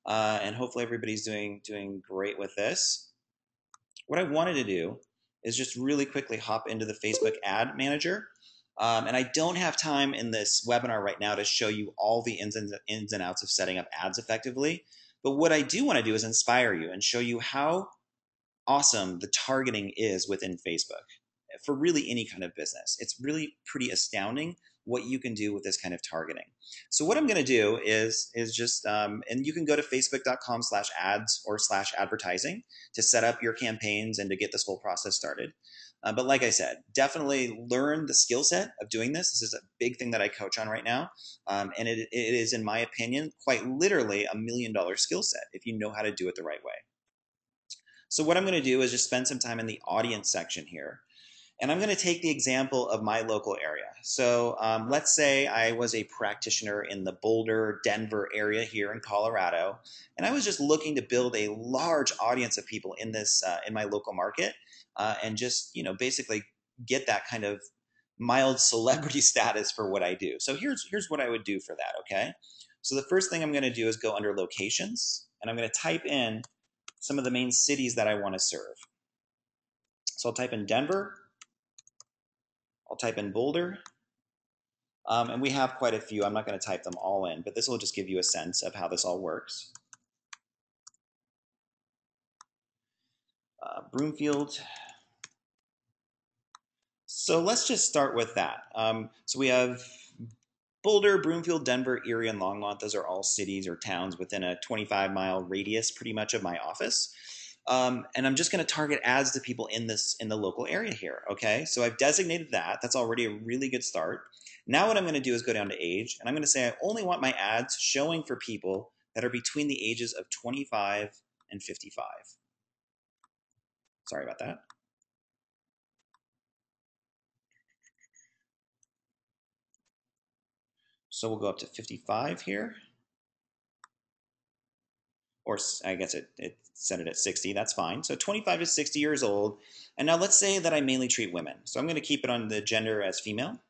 and hopefully everybody's doing great with this. What I wanted to do is just really quickly hop into the Facebook Ad Manager, and I don't have time in this webinar right now to show you all the ins and outs of setting up ads effectively. But what I do want to do is inspire you and show you how awesome the targeting is within Facebook for really any kind of business. It's really pretty astounding what you can do with this kind of targeting. So what I'm going to do is just, and you can go to facebook.com/ads or /advertising to set up your campaigns and to get this whole process started. But like I said, definitely learn the skill set of doing this. This is a big thing that I coach on right now. And it is, in my opinion, quite literally $1 million skill set if you know how to do it the right way. So what I'm going to do is just spend some time in the audience section here. And I'm going to take the example of my local area. So let's say I was a practitioner in the Boulder, Denver area here in Colorado, and I was just looking to build a large audience of people in this in my local market, and just basically get that kind of mild celebrity status for what I do. So here's what I would do for that. Okay, so the first thing I'm going to do is go under locations, and I'm going to type in some of the main cities that I want to serve. So I'll type in Denver. I'll type in Boulder, and we have quite a few. I'm not going to type them all in, but this will just give you a sense of how this all works. Broomfield. So let's just start with that. So we have Boulder, Broomfield, Denver, Erie, and Longmont. Those are all cities or towns within a 25-mile radius pretty much of my office. And I'm just going to target ads to people in the local area here. Okay, so I've designated that. That's already a really good start. Now what I'm going to do is go down to age, and I'm going to say I only want my ads showing for people that are between the ages of 25 and 55. Sorry about that. So we'll go up to 55 here. Or I guess it set it at 60. That's fine. So 25 to 60 years old. And now let's say that I mainly treat women. So I'm going to keep it on the gender as female.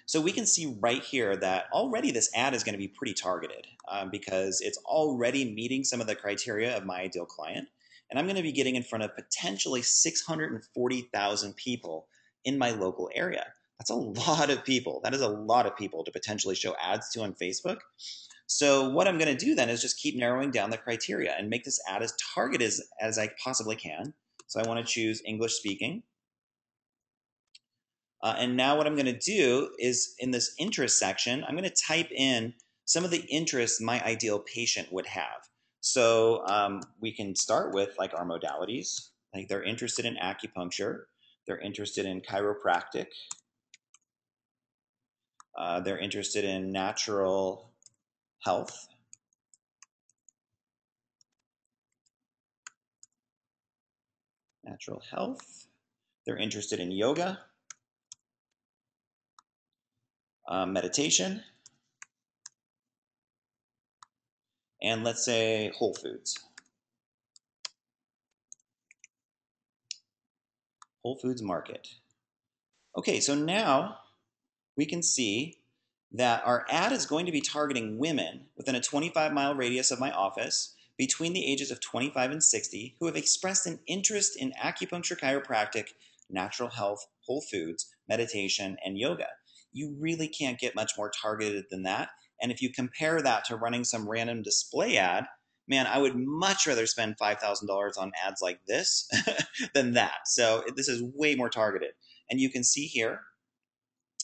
So we can see right here that already this ad is going to be pretty targeted because it's already meeting some of the criteria of my ideal client. And I'm going to be getting in front of potentially 640,000 people in my local area. That's a lot of people. That is a lot of people to potentially show ads to on Facebook. So what I'm going to do then is just keep narrowing down the criteria and make this ad as targeted as I possibly can. So I want to choose English speaking. And now what I'm going to do is in this interest section, I'm going to type in some of the interests my ideal patient would have. So we can start with like our modalities. Like they're interested in acupuncture. They're interested in chiropractic. They're interested in natural health. Natural health. They're interested in yoga. Meditation, and let's say Whole Foods. Whole Foods Market. Okay, so now we can see that our ad is going to be targeting women within a 25-mile radius of my office between the ages of 25 and 60 who have expressed an interest in acupuncture, chiropractic, natural health, whole foods, meditation, and yoga. You really can't get much more targeted than that. And if you compare that to running some random display ad, man, I would much rather spend $5,000 on ads like this than that. So this is way more targeted. And you can see here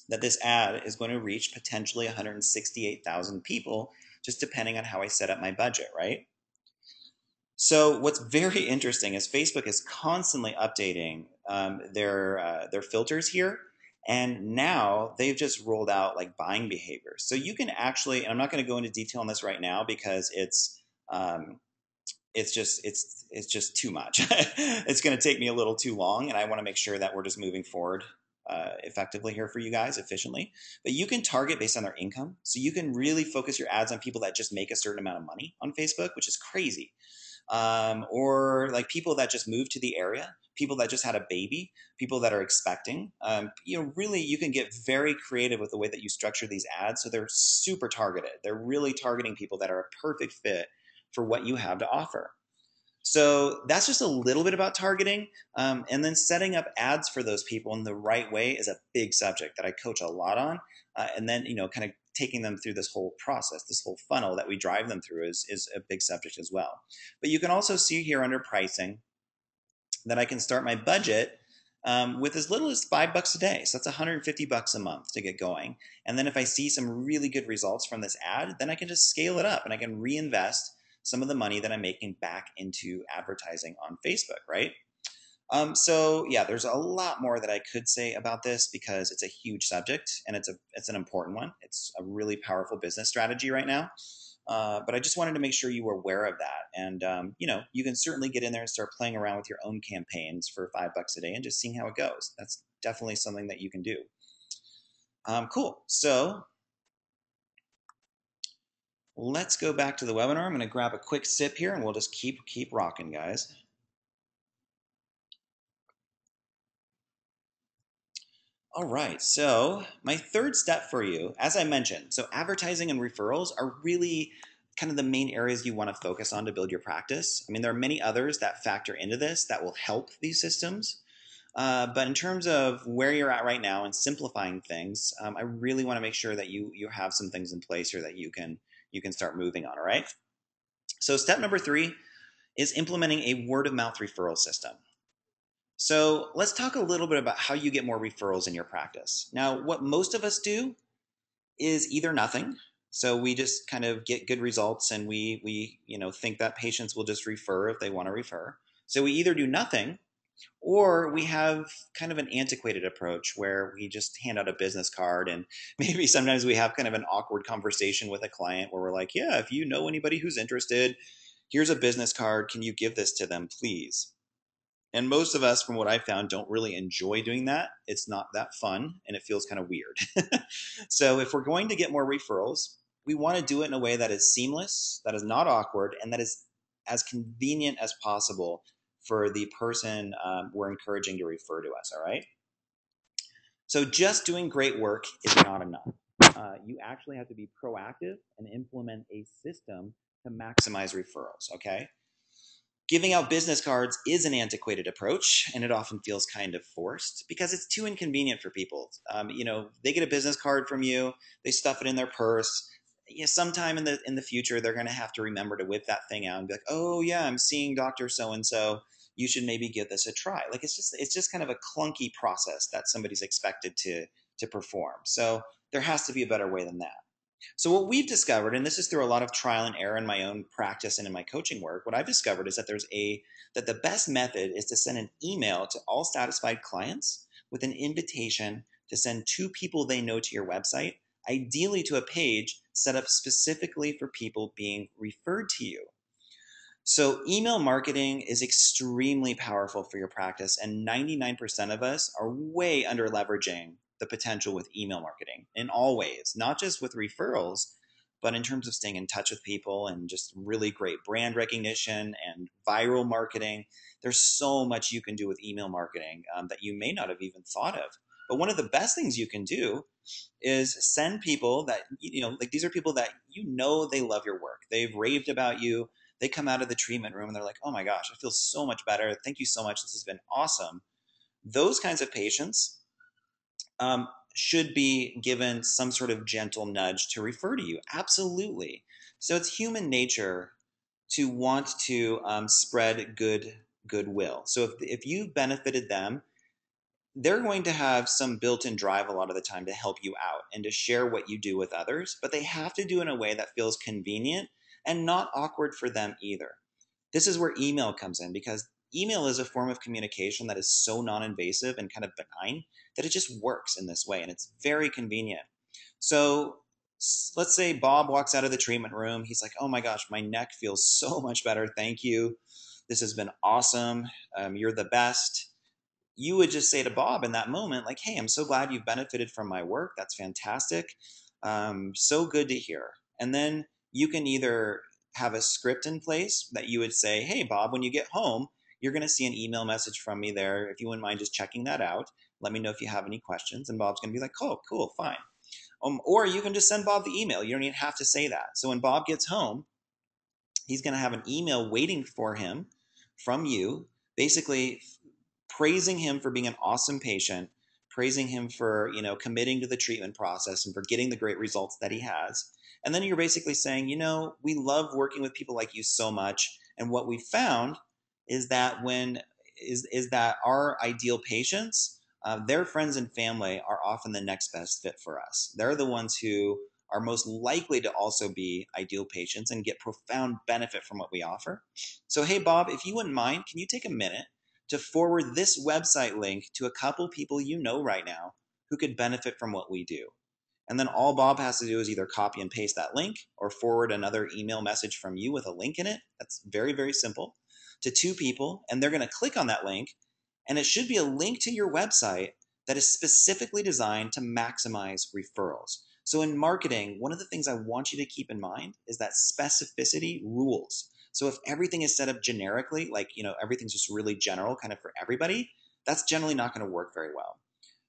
that this ad is going to reach potentially 168,000 people, just depending on how I set up my budget, right? So what's very interesting is Facebook is constantly updating their filters here, and now they've just rolled out like buying behaviors. So you can actually, and I'm not going to go into detail on this right now because it's just too much. It's going to take me a little too long, and I want to make sure that we're just moving forward effectively here for you guys, efficiently. But you can target based on their income, so you can really focus your ads on people that just make a certain amount of money on Facebook, which is crazy. Or like people that just moved to the area, people that just had a baby, people that are expecting. Really, you can get very creative with the way that you structure these ads, so they're super targeted. They're really targeting people that are a perfect fit for what you have to offer. So that's just a little bit about targeting. And then setting up ads for those people in the right way is a big subject that I coach a lot on. And then, kind of taking them through this whole process, this whole funnel that we drive them through is a big subject as well. But you can also see here under pricing that I can start my budget with as little as $5 a day. So that's 150 bucks a month to get going. And then if I see some really good results from this ad, then I can just scale it up and I can reinvest some of the money that I'm making back into advertising on Facebook, right? So yeah, there's a lot more that I could say about this because it's a huge subject and it's an important one. It's a really powerful business strategy right now. But I just wanted to make sure you were aware of that. And, you can certainly get in there and start playing around with your own campaigns for $5 a day and just seeing how it goes. That's definitely something that you can do. Cool. So let's go back to the webinar. I'm going to grab a quick sip here and we'll just keep rocking, guys. All right, so my third step for you, as I mentioned, so advertising and referrals are really kind of the main areas you want to focus on to build your practice. I mean, there are many others that factor into this that will help these systems. But in terms of where you're at right now and simplifying things, I really want to make sure that you have some things in place here that you can start moving on, all right? So step number 3 is implementing a word of mouth referral system. So let's talk a little bit about how you get more referrals in your practice. Now, what most of us do is either nothing. So we just kind of get good results and we think that patients will just refer if they want to refer. So we either do nothing Or we have kind of an antiquated approach where we just hand out a business card, and maybe sometimes we have kind of an awkward conversation with a client where we're like, yeah, if you know anybody who's interested, here's a business card. Can you give this to them, please? And most of us, from what I found, don't really enjoy doing that. It's not that fun and it feels kind of weird. So, if we're going to get more referrals, we want to do it in a way that is seamless, that is not awkward, and that is as convenient as possible for the person we're encouraging to refer to us. All right. So, just doing great work is not enough. You actually have to be proactive and implement a system to maximize referrals. Okay. Giving out business cards is an antiquated approach, and it often feels kind of forced because it's too inconvenient for people. They get a business card from you, they stuff it in their purse. Sometime in the future, they're going to have to remember to whip that thing out and be like, "Oh yeah, I'm seeing Doctor So and So. You should maybe give this a try." Like it's just kind of a clunky process that somebody's expected to perform. So there has to be a better way than that. So what we've discovered, and this is through a lot of trial and error in my own practice and in my coaching work, what I've discovered is that that the best method is to send an email to all satisfied clients with an invitation to send two people they know to your website, ideally to a page set up specifically for people being referred to you. So, email marketing is extremely powerful for your practice, and 99% of us are way under leveraging the potential with email marketing in all ways, not just with referrals, but in terms of staying in touch with people and just really great brand recognition and viral marketing. There's so much you can do with email marketing that you may not have even thought of. But one of the best things you can do is send people that like these are people that they love your work. They've raved about you. They come out of the treatment room and they're like, "Oh my gosh, I feel so much better. Thank you so much. This has been awesome." Those kinds of patients should be given some sort of gentle nudge to refer to you. Absolutely. So it's human nature to want to spread goodwill. So if you've benefited them, they're going to have some built-in drive a lot of the time to help you out and to share what you do with others, but they have to do it in a way that feels convenient and not awkward for them either. This is where email comes in because email is a form of communication that is so non-invasive and kind of benign that it just works in this way and it's very convenient. So let's say Bob walks out of the treatment room. He's like, "Oh my gosh, my neck feels so much better. Thank you. This has been awesome. You're the best." You would just say to Bob in that moment, like, "Hey, I'm so glad you've benefited from my work. That's fantastic. So good to hear." And then you can either have a script in place that you would say, "Hey, Bob, when you get home, you're going to see an email message from me there. If you wouldn't mind just checking that out, let me know if you have any questions." And Bob's going to be like, "Oh, cool, fine." Or you can just send Bob the email. You don't even have to say that. So when Bob gets home, he's going to have an email waiting for him from you, basically praising him for being an awesome patient, praising him for committing to the treatment process and for getting the great results that he has. And then you're basically saying, "We love working with people like you so much, and what we found is that that our ideal patients, their friends and family are often the next best fit for us. They're the ones who are most likely to also be ideal patients and get profound benefit from what we offer. So, hey, Bob, if you wouldn't mind, can you take a minute to forward this website link to a couple people you know right now who could benefit from what we do?" And then all Bob has to do is either copy and paste that link or forward another email message from you with a link in it. That's very, very simple to two people. And they're going to click on that link. And it should be a link to your website that is specifically designed to maximize referrals. So in marketing, one of the things I want you to keep in mind is that specificity rules. So if everything is set up generically, like, everything's just really general kind of for everybody, that's generally not going to work very well.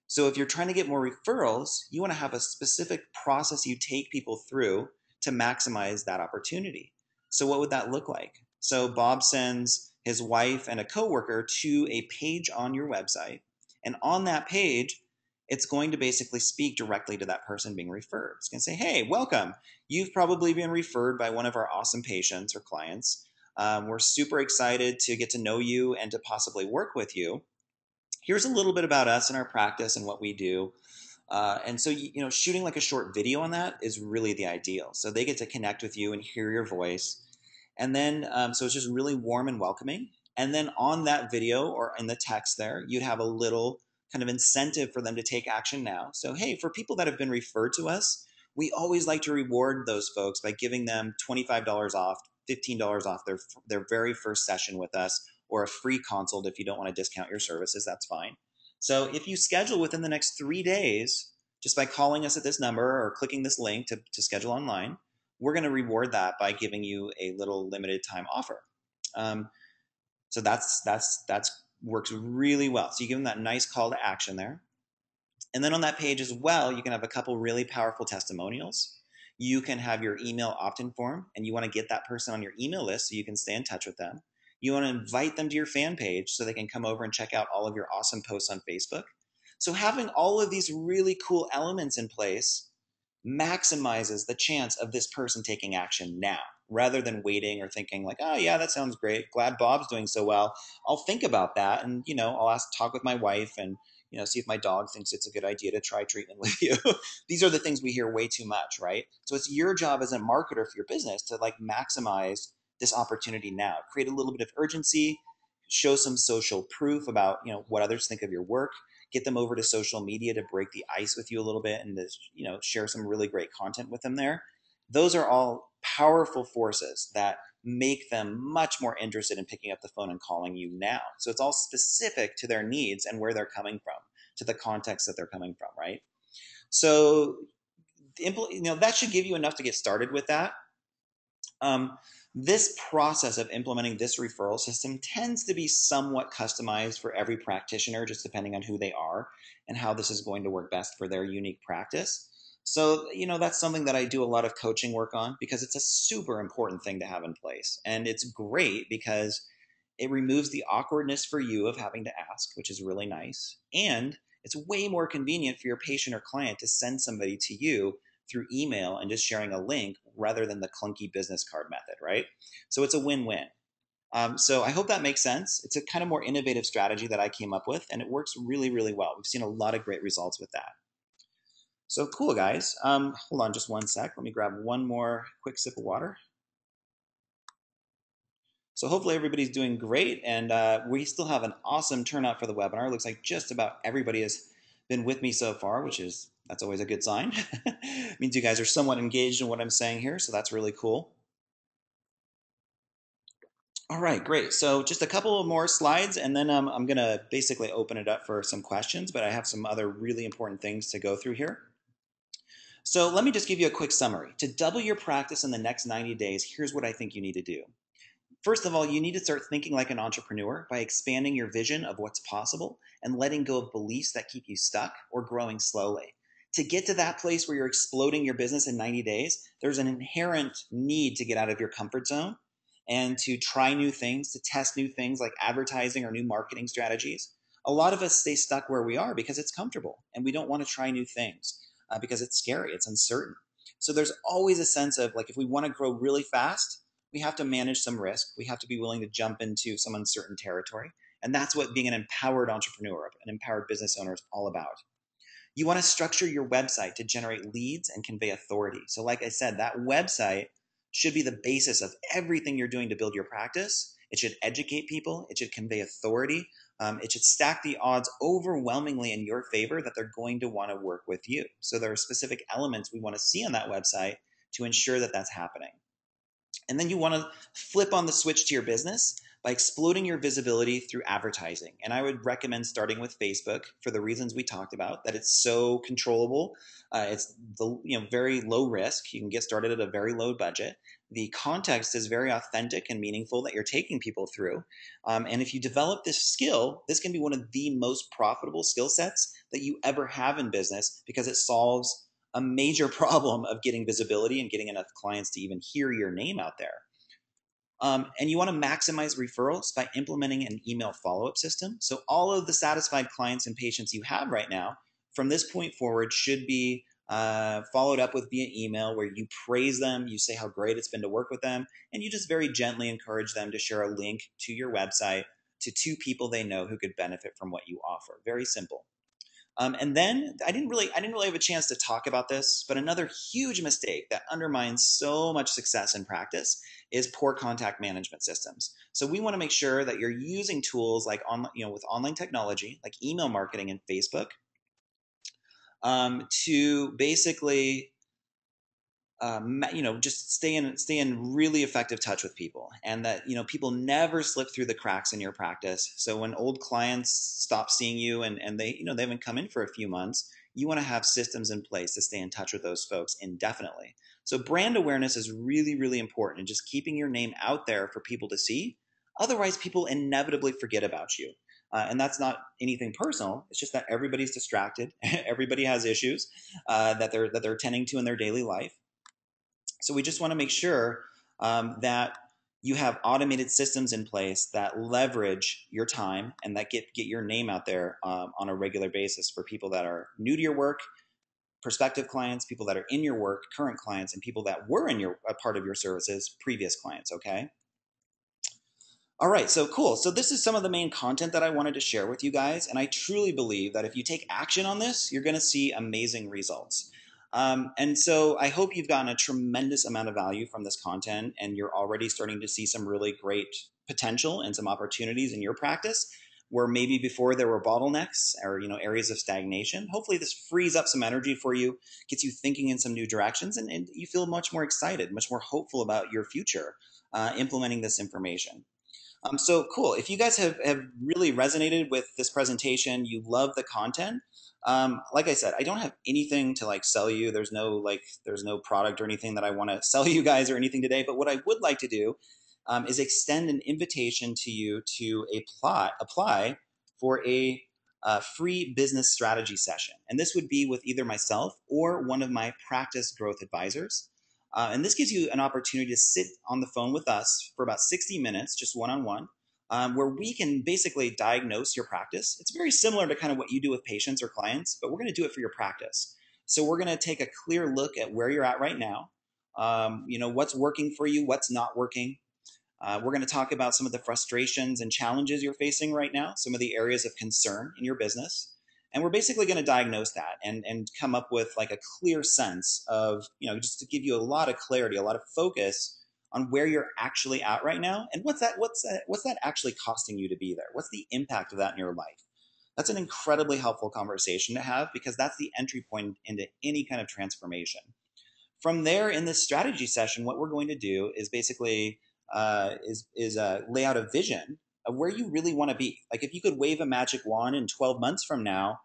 So if you're trying to get more referrals, you want to have a specific process you take people through to maximize that opportunity. So what would that look like? So Bob sends his wife and a coworker to a page on your website, and on that page, it's going to basically speak directly to that person being referred. It's going to say, "Hey, welcome. You've probably been referred by one of our awesome patients or clients. We're super excited to get to know you and to possibly work with you. Here's a little bit about us and our practice and what we do." And so, shooting like a short video on that is really the ideal. So they get to connect with you and hear your voice. And then, so it's just really warm and welcoming. And then on that video or in the text there, you'd have a little kind of incentive for them to take action now. So, hey, for people that have been referred to us, we always like to reward those folks by giving them $25 off, $15 off their very first session with us, or a free consult if you don't want to discount your services, that's fine. So if you schedule within the next 3 days, just by calling us at this number or clicking this link to schedule online, we're going to reward that by giving you a little limited time offer. So that's works really well. So you give them that nice call to action there. And then on that page as well, you can have a couple really powerful testimonials. You can have your email opt-in form, and you want to get that person on your email list so you can stay in touch with them. You want to invite them to your fan page so they can come over and check out all of your awesome posts on Facebook. So having all of these really cool elements in place maximizes the chance of this person taking action now rather than waiting or thinking like, oh yeah, that sounds great, glad Bob's doing so well, I'll think about that, and I'll talk with my wife and see if my dog thinks it's a good idea to try treatment with you. These are the things we hear way too much, right? So it's your job as a marketer for your business to like maximize this opportunity now, create a little bit of urgency, show some social proof about what others think of your work, get them over to social media to break the ice with you a little bit and to share some really great content with them there. Those are all powerful forces that make them much more interested in picking up the phone and calling you now. So it's all specific to their needs and where they're coming from, to the context that they're coming from, right? So that should give you enough to get started with that. This process of implementing this referral system tends to be somewhat customized for every practitioner, just depending on who they are and how this is going to work best for their unique practice. So, that's something that I do a lot of coaching work on because it's a super important thing to have in place. And it's great because it removes the awkwardness for you of having to ask, which is really nice. And it's way more convenient for your patient or client to send somebody to you through email and just sharing a link rather than the clunky business card method, right? So it's a win-win. So I hope that makes sense. It's a kind of more innovative strategy that I came up with, and it works really, really well. We've seen a lot of great results with that. So cool, guys. Hold on just one sec. Let me grab one more quick sip of water. So hopefully everybody's doing great, and we still have an awesome turnout for the webinar. It looks like just about everybody has been with me so far, that's always a good sign. It means you guys are somewhat engaged in what I'm saying here, so that's really cool. All right, great. So just a couple of more slides, and then I'm going to basically open it up for some questions, but I have some other really important things to go through here. So let me just give you a quick summary. To double your practice in the next 90 days, here's what I think you need to do. First of all, you need to start thinking like an entrepreneur by expanding your vision of what's possible and letting go of beliefs that keep you stuck or growing slowly. To get to that place where you're exploding your business in 90 days, there's an inherent need to get out of your comfort zone and to try new things, to test new things like advertising or new marketing strategies. A lot of us stay stuck where we are because it's comfortable and we don't want to try new things because it's scary, it's uncertain. So there's always a sense of like if we want to grow really fast, we have to manage some risk. We have to be willing to jump into some uncertain territory. And that's what being an empowered entrepreneur, an empowered business owner is all about. You want to structure your website to generate leads and convey authority. So like I said, that website should be the basis of everything you're doing to build your practice. It should educate people. It should convey authority. It should stack the odds overwhelmingly in your favor that they're going to want to work with you. So there are specific elements we want to see on that website to ensure that that's happening. And then you want to flip on the switch to your business by exploding your visibility through advertising. And I would recommend starting with Facebook for the reasons we talked about, that it's so controllable. It's very low risk. You can get started at a very low budget. The context is very authentic and meaningful that you're taking people through. And if you develop this skill, this can be one of the most profitable skill sets that you ever have in business because it solves a major problem of getting visibility and getting enough clients to even hear your name out there. And you want to maximize referrals by implementing an email follow-up system. So all of the satisfied clients and patients you have right now from this point forward should be followed up with via email, where you praise them, you say how great it's been to work with them, and you just very gently encourage them to share a link to your website to 2 people they know who could benefit from what you offer. Very simple. And then I didn't really have a chance to talk about this, but another huge mistake that undermines so much success in practice is poor contact management systems. So we want to make sure that you're using tools like with online technology, like email marketing and Facebook, to basically just stay in really effective touch with people, and that people never slip through the cracks in your practice. So when old clients stop seeing you and they haven't come in for a few months, you want to have systems in place to stay in touch with those folks indefinitely. So brand awareness is really, really important, and just keeping your name out there for people to see. Otherwise, people inevitably forget about you. And that's not anything personal. It's just that everybody's distracted. Everybody has issues that they're tending to in their daily life. So we just want to make sure that you have automated systems in place that leverage your time and that get your name out there on a regular basis for people that are new to your work, prospective clients, people that are in your work, current clients, and people that were in a part of your services, previous clients. Okay. All right, so cool. So this is some of the main content that I wanted to share with you guys, and I truly believe that if you take action on this, you're going to see amazing results. And so I hope you've gotten a tremendous amount of value from this content, and you're already starting to see some really great potential and some opportunities in your practice where maybe before there were bottlenecks or areas of stagnation. Hopefully this frees up some energy for you, gets you thinking in some new directions, and you feel much more excited, much more hopeful about your future implementing this information. So cool. If you guys have really resonated with this presentation, you love the content. Like I said, I don't have anything to sell you. There's no product or anything that I want to sell you guys or anything today. But what I would like to do is extend an invitation to you to apply for a free business strategy session. And this would be with either myself or one of my practice growth advisors. And this gives you an opportunity to sit on the phone with us for about 60 minutes, just one-on-one, where we can basically diagnose your practice. It's very similar to kind of what you do with patients or clients, but we're going to do it for your practice. So we're going to take a clear look at where you're at right now, what's working for you, what's not working. We're going to talk about some of the frustrations and challenges you're facing right now, some of the areas of concern in your business. And we're basically going to diagnose that and come up with a clear sense of, just to give you a lot of clarity, a lot of focus on where you're actually at right now and what's that actually costing you to be there? What's the impact of that in your life? That's an incredibly helpful conversation to have, because that's the entry point into any kind of transformation. From there, in this strategy session, what we're going to do is basically lay out a vision of where you really want to be. Like if you could wave a magic wand in 12 months from now,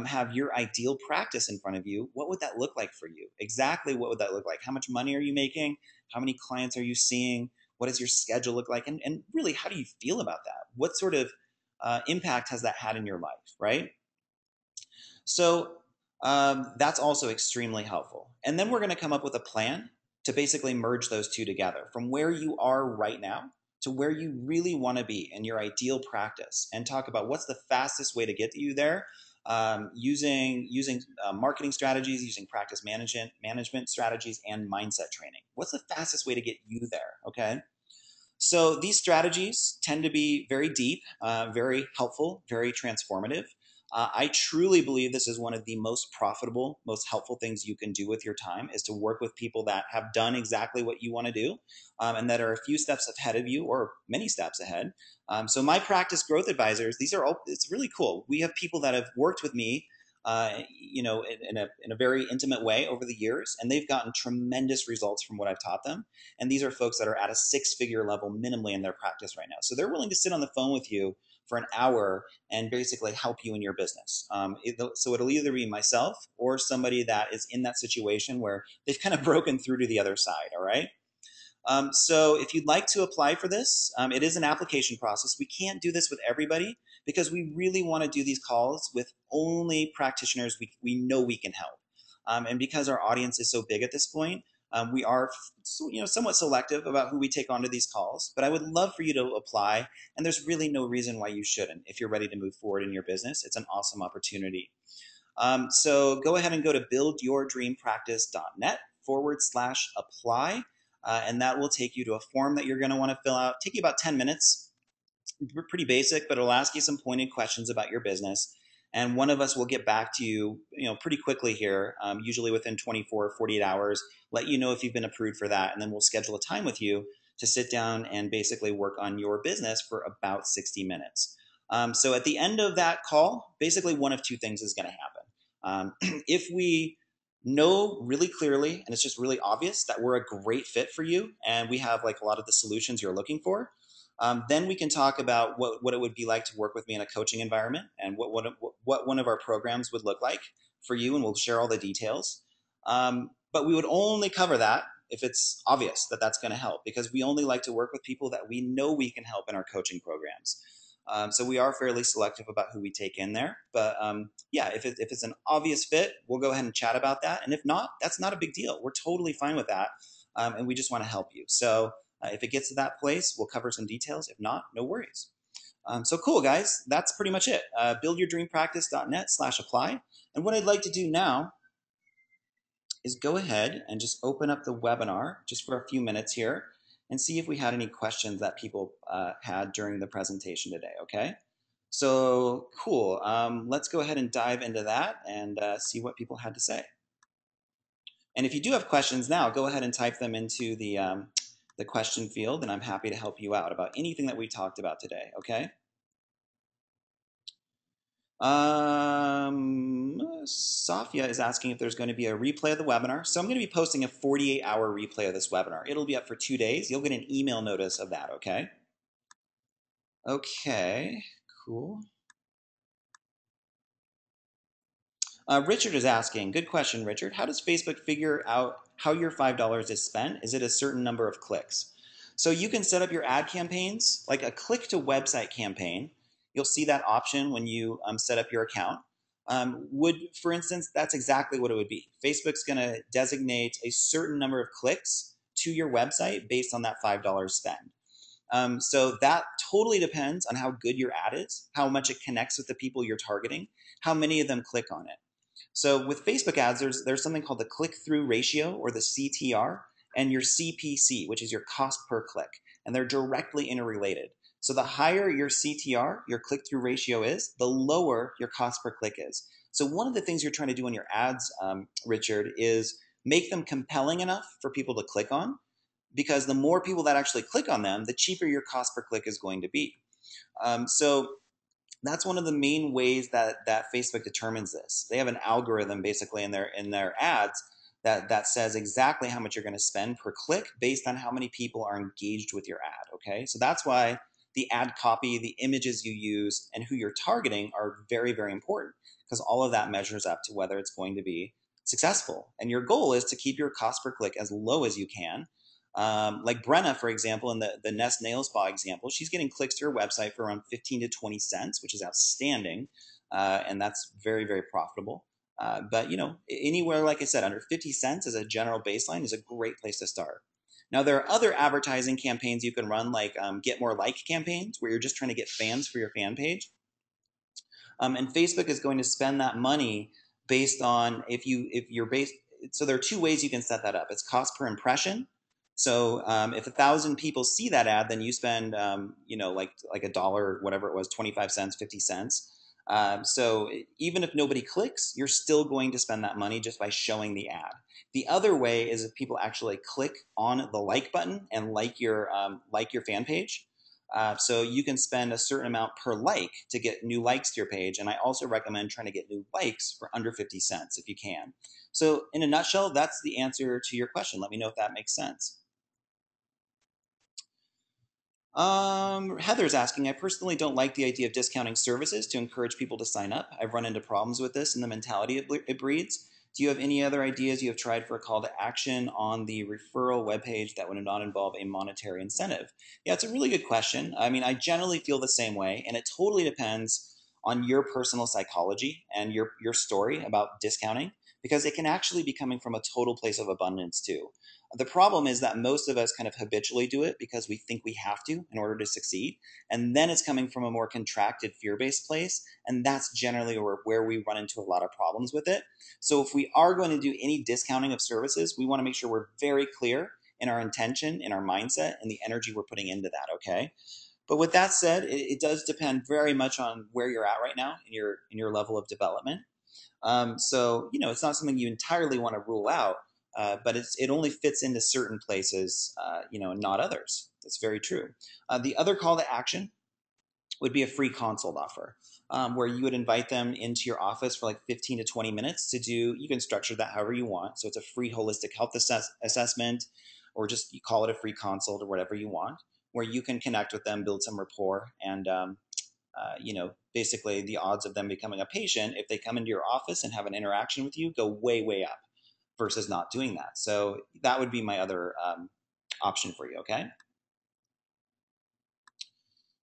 have your ideal practice in front of you, what would that look like for you? Exactly what would that look like? How much money are you making? How many clients are you seeing? What does your schedule look like? And really, how do you feel about that? What sort of impact has that had in your life, right? So that's also extremely helpful. And then we're going to come up with a plan to basically merge those two together from where you are right now to where you really want to be in your ideal practice, and talk about what's the fastest way to get you there, using marketing strategies, using practice management strategies, and mindset training. What's the fastest way to get you there? Okay. So these strategies tend to be very deep, very helpful, very transformative. I truly believe this is one of the most profitable, most helpful things you can do with your time, is to work with people that have done exactly what you want to do, and that are a few steps ahead of you or many steps ahead. So my practice growth advisors, it's really cool. We have people that have worked with me in a very intimate way over the years, and they've gotten tremendous results from what I've taught them. And these are folks that are at a six-figure level minimally in their practice right now. So they're willing to sit on the phone with you for an hour and basically help you in your business. So it'll either be myself or somebody that is in that situation where they've kind of broken through to the other side. All right. So if you'd like to apply for this, it is an application process. We can't do this with everybody because we really want to do these calls with only practitioners we know we can help. And because our audience is so big at this point, we are somewhat selective about who we take onto these calls. But I would love for you to apply, and there's really no reason why you shouldn't. If you're ready to move forward in your business, it's an awesome opportunity. So go ahead and go to buildyourdreampractice.net/apply. And that will take you to a form that you're going to want to fill out. Take you about 10 minutes. Pretty basic, but it'll ask you some pointed questions about your business. and one of us will get back to you, pretty quickly here, usually within 24 or 48 hours, let you know if you've been approved for that, and then we'll schedule a time with you to sit down and basically work on your business for about 60 minutes. So at the end of that call, basically one of two things is going to happen. If we know really clearly, and it's just really obvious that we're a great fit for you, and we have like a lot of the solutions you're looking for, then we can talk about what it would be like to work with me in a coaching environment, and what one of our programs would look like for you, and we'll share all the details. But we would only cover that if it's obvious that that's going to help, because we only like to work with people that we know we can help in our coaching programs. So we are fairly selective about who we take in there. But yeah, if it's an obvious fit, we'll go ahead and chat about that. And if not, that's not a big deal. We're totally fine with that. And we just want to help you. So if it gets to that place, we'll cover some details. If not, no worries. So cool, guys. That's pretty much it. Buildyourdreampractice.net/apply. And what I'd like to do now is go ahead and just open up the webinar just for a few minutes here and see if we had any questions that people had during the presentation today, okay? So cool. Let's go ahead and dive into that and see what people had to say. And if you do have questions now, go ahead and type them into the question field, and I'm happy to help you out about anything that we talked about today, okay? Safia is asking if there's going to be a replay of the webinar. So I'm going to be posting a 48-hour replay of this webinar. It'll be up for 2 days. You'll get an email notice of that, okay? Okay, cool. Richard is asking, good question, Richard. How does Facebook figure out how your $5 is spent? Is it a certain number of clicks? So you can set up your ad campaigns, like a click to website campaign. You'll see that option when you set up your account. For instance, that's exactly what it would be. Facebook's going to designate a certain number of clicks to your website based on that $5 spend. So that totally depends on how good your ad is, how much it connects with the people you're targeting, how many of them click on it. So with Facebook ads, there's something called the click-through ratio, or the CTR, and your CPC, which is your cost per click, and they're directly interrelated. So the higher your CTR, your click-through ratio is, the lower your cost per click is. So one of the things you're trying to do on your ads, Richard, is make them compelling enough for people to click on, because the more people that actually click on them, the cheaper your cost per click is going to be. So that's one of the main ways that Facebook determines this. They have an algorithm basically in their ads that says exactly how much you're going to spend per click based on how many people are engaged with your ad. Okay, so that's why the ad copy, the images you use, and who you're targeting are very, very important, because all of that measures up to whether it's going to be successful. And your goal is to keep your cost per click as low as you can. Like Brenna, for example, in the Nest Nail Spa example, she's getting clicks to her website for around 15 to 20 cents, which is outstanding. And that's very, very profitable. But anywhere, like I said, under 50 cents as a general baseline is a great place to start. Now, there are other advertising campaigns you can run, like Get More Like campaigns, where you're just trying to get fans for your fan page. And Facebook is going to spend that money based on if you're based. So there are two ways you can set that up. It's cost per impression. So if 1,000 people see that ad, then you spend like a dollar, whatever it was, 25 cents, 50 cents. So even if nobody clicks, you're still going to spend that money just by showing the ad. The other way is if people actually click on the like button and like your fan page. So you can spend a certain amount per like to get new likes to your page. And I also recommend trying to get new likes for under 50 cents if you can. So in a nutshell, that's the answer to your question. Let me know if that makes sense. Heather's asking, I personally don't like the idea of discounting services to encourage people to sign up. I've run into problems with this and the mentality it breeds. Do you have any other ideas you have tried for a call to action on the referral webpage that would not involve a monetary incentive? Yeah, it's a really good question. I mean, I generally feel the same way, and it totally depends on your personal psychology and your story about discounting, because it can actually be coming from a total place of abundance too. The problem is that most of us kind of habitually do it because we think we have to in order to succeed. And then it's coming from a more contracted, fear-based place. And that's generally where we run into a lot of problems with it. So if we are going to do any discounting of services, we want to make sure we're very clear in our intention, in our mindset, and the energy we're putting into that, okay? But with that said, it does depend very much on where you're at right now in your level of development. So it's not something you entirely want to rule out, but it only fits into certain places, and not others. That's very true. The other call to action would be a free consult offer, where you would invite them into your office for like 15 to 20 minutes to do. You can structure that however you want. So it's a free holistic health assessment, or just you call it a free consult or whatever you want, where you can connect with them, build some rapport, and basically the odds of them becoming a patient, if they come into your office and have an interaction with you, go way, way up versus not doing that. So that would be my other option for you, okay?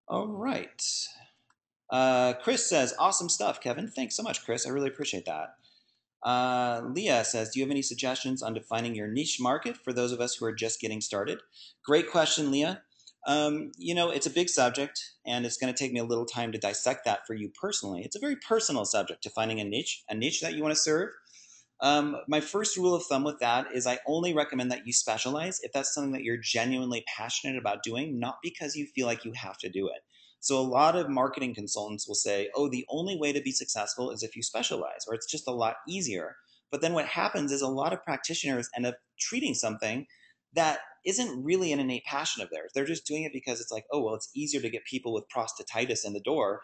All right. Chris says, awesome stuff, Kevin. Thanks so much, Chris. I really appreciate that. Leah says, do you have any suggestions on defining your niche market for those of us who are just getting started? Great question, Leah. It's a big subject, and it's going to take me a little time to dissect that for you personally. It's a very personal subject, defining a niche that you want to serve. My first rule of thumb with that is I only recommend that you specialize if that's something that you're genuinely passionate about doing, not because you feel like you have to do it. So a lot of marketing consultants will say, oh, the only way to be successful is if you specialize, or it's just a lot easier. But then what happens is a lot of practitioners end up treating something that isn't really an innate passion of theirs. They're just doing it because it's like, oh, well, it's easier to get people with prostatitis in the door,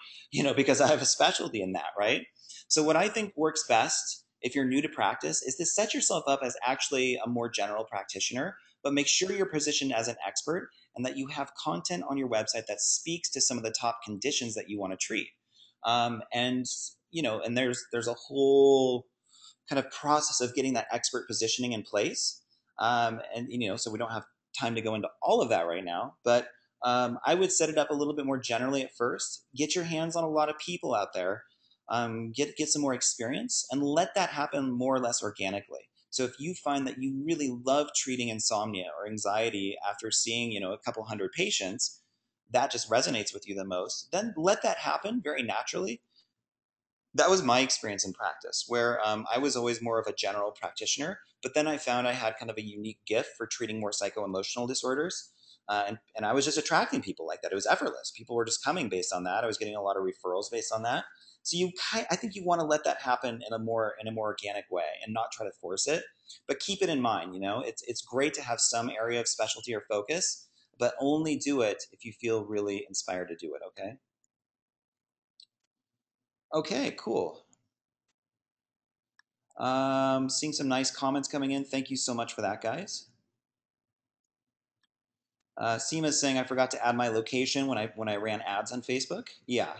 because I have a specialty in that, right? So what I think works best if you're new to practice is to set yourself up as actually a more general practitioner, but make sure you're positioned as an expert and that you have content on your website that speaks to some of the top conditions that you want to treat. And there's a whole kind of process of getting that expert positioning in place. So we don't have time to go into all of that right now, but I would set it up a little bit more generally at first. Get your hands on a lot of people out there, get some more experience, and let that happen more or less organically. So if you find that you really love treating insomnia or anxiety after seeing a couple hundred patients, that just resonates with you the most, then let that happen very naturally. That was my experience in practice, where I was always more of a general practitioner, but then I found I had kind of a unique gift for treating more psycho-emotional disorders. And I was just attracting people like that. It was effortless. People were just coming based on that. I was getting a lot of referrals based on that. So I think you want to let that happen in a more organic way and not try to force it, but keep it in mind. It's great to have some area of specialty or focus, but only do it if you feel really inspired to do it. Okay. Okay. Cool. Seeing some nice comments coming in. Thank you so much for that, guys. Seema is saying I forgot to add my location when I ran ads on Facebook. Yeah,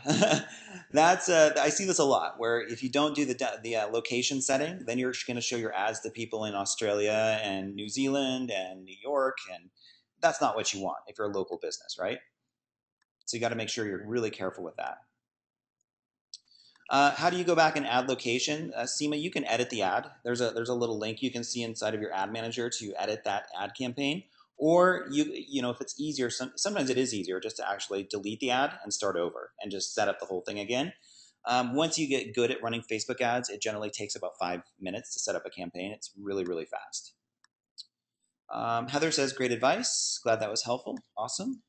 that's I see this a lot. Where if you don't do the location setting, then you're going to show your ads to people in Australia and New Zealand and New York, and that's not what you want if you're a local business, right? So you got to make sure you're really careful with that. How do you go back and add location? Seema, you can edit the ad. There's a little link you can see inside of your ad manager to edit that ad campaign. Or if it's easier, sometimes it is easier just to actually delete the ad and start over and just set up the whole thing again. Once you get good at running Facebook ads, it generally takes about 5 minutes to set up a campaign. It's really, really fast. Heather says, great advice. Glad that was helpful. Awesome.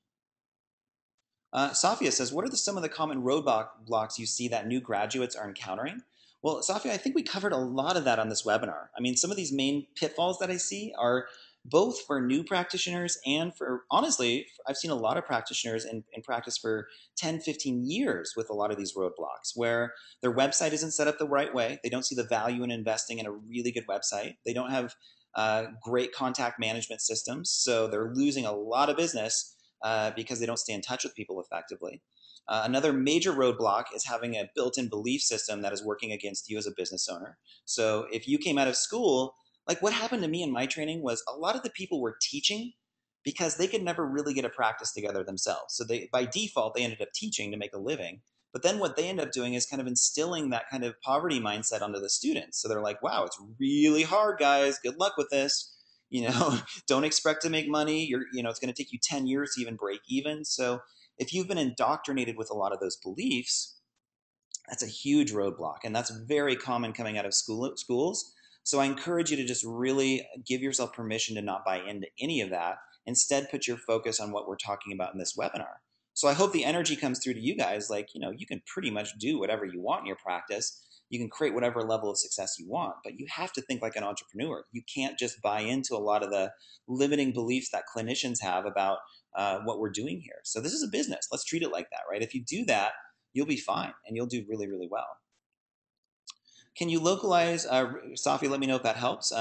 Safia says, what are some of the common roadblocks you see that new graduates are encountering? Well, Safia, I think we covered a lot of that on this webinar. I mean, some of these main pitfalls that I see are both for new practitioners and for, honestly, I've seen a lot of practitioners in practice for 10, 15 years with a lot of these roadblocks where their website isn't set up the right way. They don't see the value in investing in a really good website. They don't have great contact management systems, so they're losing a lot of business because they don't stay in touch with people effectively. Another major roadblock is having a built-in belief system that is working against you as a business owner. So if you came out of school, like what happened to me in my training was a lot of the people were teaching because they could never really get a practice together themselves. So by default, they ended up teaching to make a living. But then what they end up doing is kind of instilling that kind of poverty mindset onto the students. So they're like, wow, it's really hard, guys. Good luck with this. Don't expect to make money. It's going to take you 10 years to even break even. So if you've been indoctrinated with a lot of those beliefs, that's a huge roadblock. And that's very common coming out of schools. So I encourage you to just really give yourself permission to not buy into any of that. Instead, put your focus on what we're talking about in this webinar. So I hope the energy comes through to you guys. Like, you can pretty much do whatever you want in your practice. You can create whatever level of success you want, but you have to think like an entrepreneur. You can't just buy into a lot of the limiting beliefs that clinicians have about what we're doing here. So this is a business. Let's treat it like that, right? If you do that, you'll be fine and you'll do really, really well. Can you localize, Safi, let me know if that helps.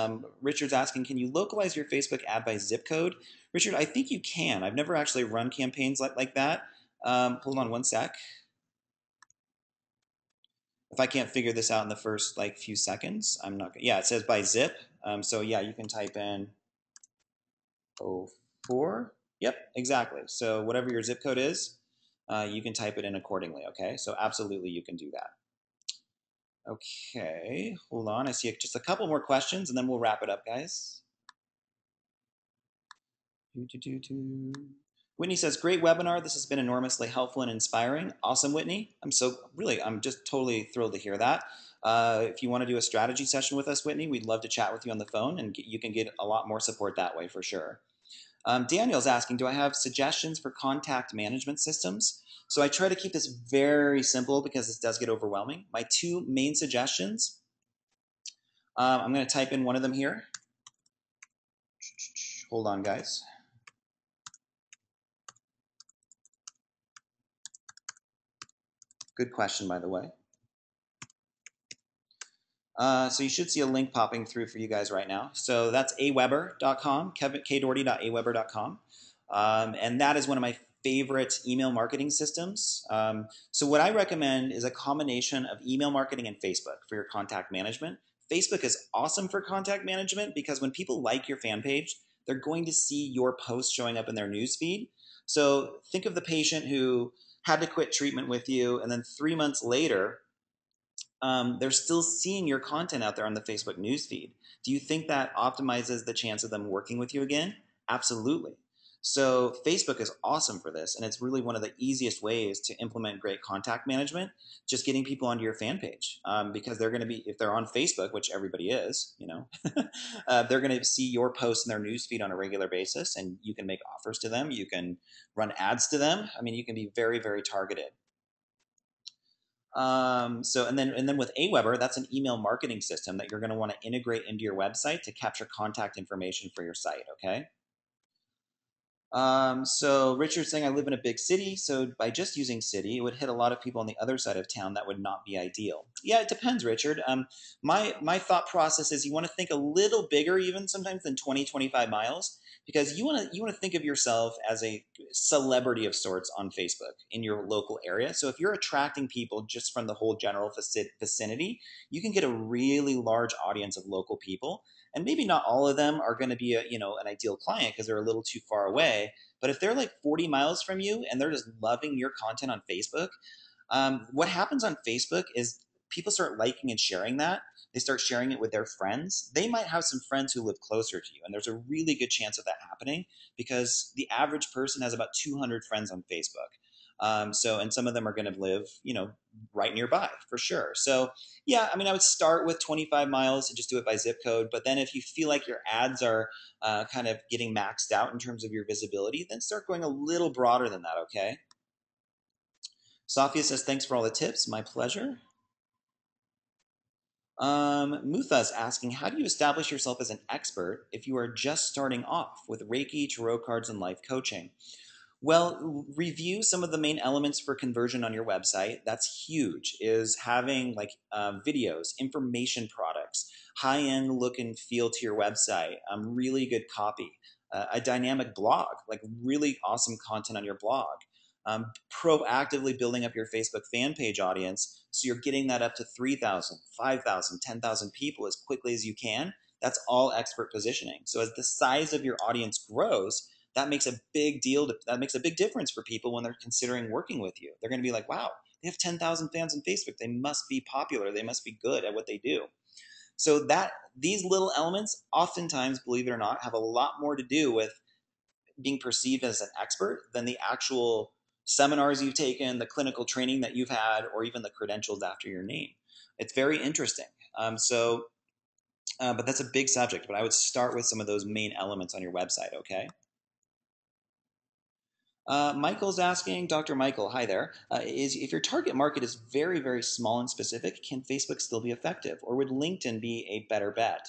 Richard's asking, can you localize your Facebook ad by zip code? Richard, I think you can. I've never actually run campaigns like that. Hold on one sec. If I can't figure this out in the first few seconds, I'm not. Yeah, it says by zip. So yeah, you can type in 04. Yep, exactly. So whatever your zip code is, you can type it in accordingly. Okay, so absolutely you can do that. Okay, hold on. I see just a couple more questions, and then we'll wrap it up, guys. Whitney says, great webinar. This has been enormously helpful and inspiring. Awesome, Whitney. I'm just totally thrilled to hear that. If you want to do a strategy session with us, Whitney, we'd love to chat with you on the phone, and you can get a lot more support that way for sure. Daniel's asking, do I have suggestions for contact management systems? So I try to keep this very simple because this does get overwhelming. My two main suggestions, I'm going to type in one of them here. Hold on, guys. Good question, by the way. So you should see a link popping through for you guys right now. So that's aweber.com, kdoherty.aweber.com. And that is one of my favorite email marketing systems. So what I recommend is a combination of email marketing and Facebook for your contact management. Facebook is awesome for contact management because when people like your fan page, they're going to see your post showing up in their newsfeed. So think of the patient who had to quit treatment with you, and then 3 months later, they're still seeing your content out there on the Facebook newsfeed. Do you think that optimizes the chance of them working with you again? Absolutely. So Facebook is awesome for this, and it's really one of the easiest ways to implement great contact management. Just getting people onto your fan page, because they're going to be, if they're on Facebook, which everybody is, they're going to see your posts in their newsfeed on a regular basis, and you can make offers to them. You can run ads to them. I mean, you can be very, very targeted. And then with Aweber, that's an email marketing system that you're going to want to integrate into your website to capture contact information for your site. Okay. So Richard's saying I live in a big city, so by just using city, it would hit a lot of people on the other side of town. That would not be ideal. Yeah, it depends, Richard. My thought process is you want to think a little bigger, even sometimes than 20, 25 miles, because you want to think of yourself as a celebrity of sorts on Facebook in your local area. So if you're attracting people just from the whole general vicinity, you can get a really large audience of local people. And maybe not all of them are going to be an ideal client because they're a little too far away. But if they're like 40 miles from you and they're just loving your content on Facebook, what happens on Facebook is people start liking and sharing that. They start sharing it with their friends. They might have some friends who live closer to you, and there's a really good chance of that happening because the average person has about 200 friends on Facebook. And some of them are going to live, right nearby for sure. So yeah, I mean, I would start with 25 miles and just do it by zip code. But then if you feel like your ads are kind of getting maxed out in terms of your visibility, then start going a little broader than that. Okay. Safia says, thanks for all the tips. My pleasure. Mutha's asking, how do you establish yourself as an expert if you are just starting off with Reiki, tarot cards, and life coaching? Well, review some of the main elements for conversion on your website. That's huge, is having videos, information products, high-end look and feel to your website, really good copy, a dynamic blog, like really awesome content on your blog. Proactively building up your Facebook fan page audience so you're getting that up to 3,000, 5,000, 10,000 people as quickly as you can. That's all expert positioning. So as the size of your audience grows, that makes a big deal. That makes a big difference for people when they're considering working with you. They're going to be like, wow, they have 10,000 fans on Facebook. They must be popular. They must be good at what they do. So that these little elements oftentimes, believe it or not, have a lot more to do with being perceived as an expert than the actual seminars you've taken, the clinical training that you've had, or even the credentials after your name. It's very interesting. But that's a big subject. But I would start with some of those main elements on your website, okay? Michael's asking, Dr. Michael, hi there. Is if your target market is very, very small and specific, can Facebook still be effective, or would LinkedIn be a better bet?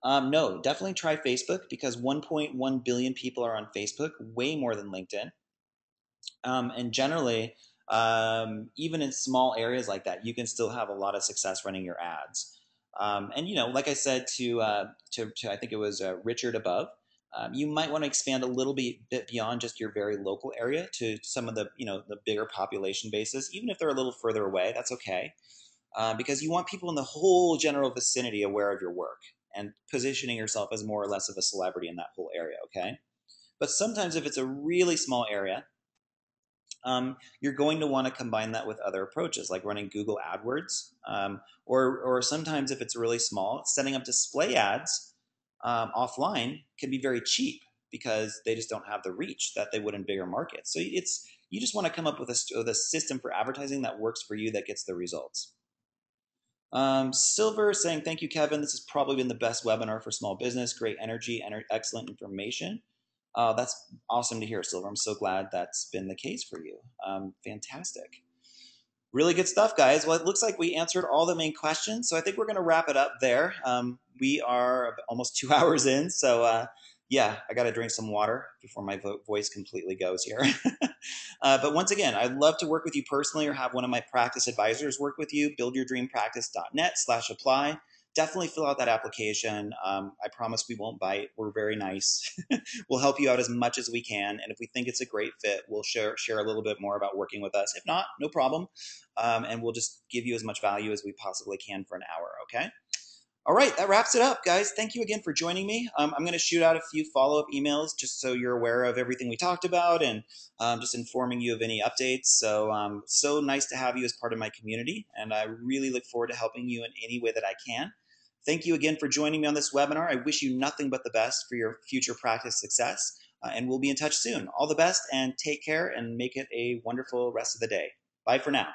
No, definitely try Facebook because 1.1 billion people are on Facebook, way more than LinkedIn. And generally, even in small areas like that, you can still have a lot of success running your ads. And like I said to I think it was Richard above, you might want to expand a little bit beyond just your very local area to some of the the bigger population bases, even if they're a little further away. That's okay, because you want people in the whole general vicinity aware of your work and positioning yourself as more or less of a celebrity in that whole area. Okay, but sometimes if it's a really small area, you're going to want to combine that with other approaches like running Google AdWords, or sometimes if it's really small, setting up display ads offline can be very cheap because they just don't have the reach that they would in bigger markets. So you just want to come up with a system for advertising that works for you, that gets the results. Silver saying, thank you, Kevin. This has probably been the best webinar for small business. Great energy, excellent information. That's awesome to hear, Silver. I'm so glad that's been the case for you. Fantastic. Really good stuff, guys. Well, it looks like we answered all the main questions, so I think we're going to wrap it up there. We are almost 2 hours in, so yeah, I got to drink some water before my voice completely goes here. But once again, I'd love to work with you personally or have one of my practice advisors work with you. buildyourdreampractice.net/apply. Definitely fill out that application. I promise we won't bite. We're very nice. We'll help you out as much as we can, and if we think it's a great fit, we'll share a little bit more about working with us. If not, no problem, and we'll just give you as much value as we possibly can for an hour. Okay. All right, that wraps it up, guys. Thank you again for joining me. I'm going to shoot out a few follow-up emails just so you're aware of everything we talked about and just informing you of any updates. So nice to have you as part of my community, and I really look forward to helping you in any way that I can. Thank you again for joining me on this webinar. I wish you nothing but the best for your future practice success, and we'll be in touch soon. All the best, and take care, and make it a wonderful rest of the day. Bye for now.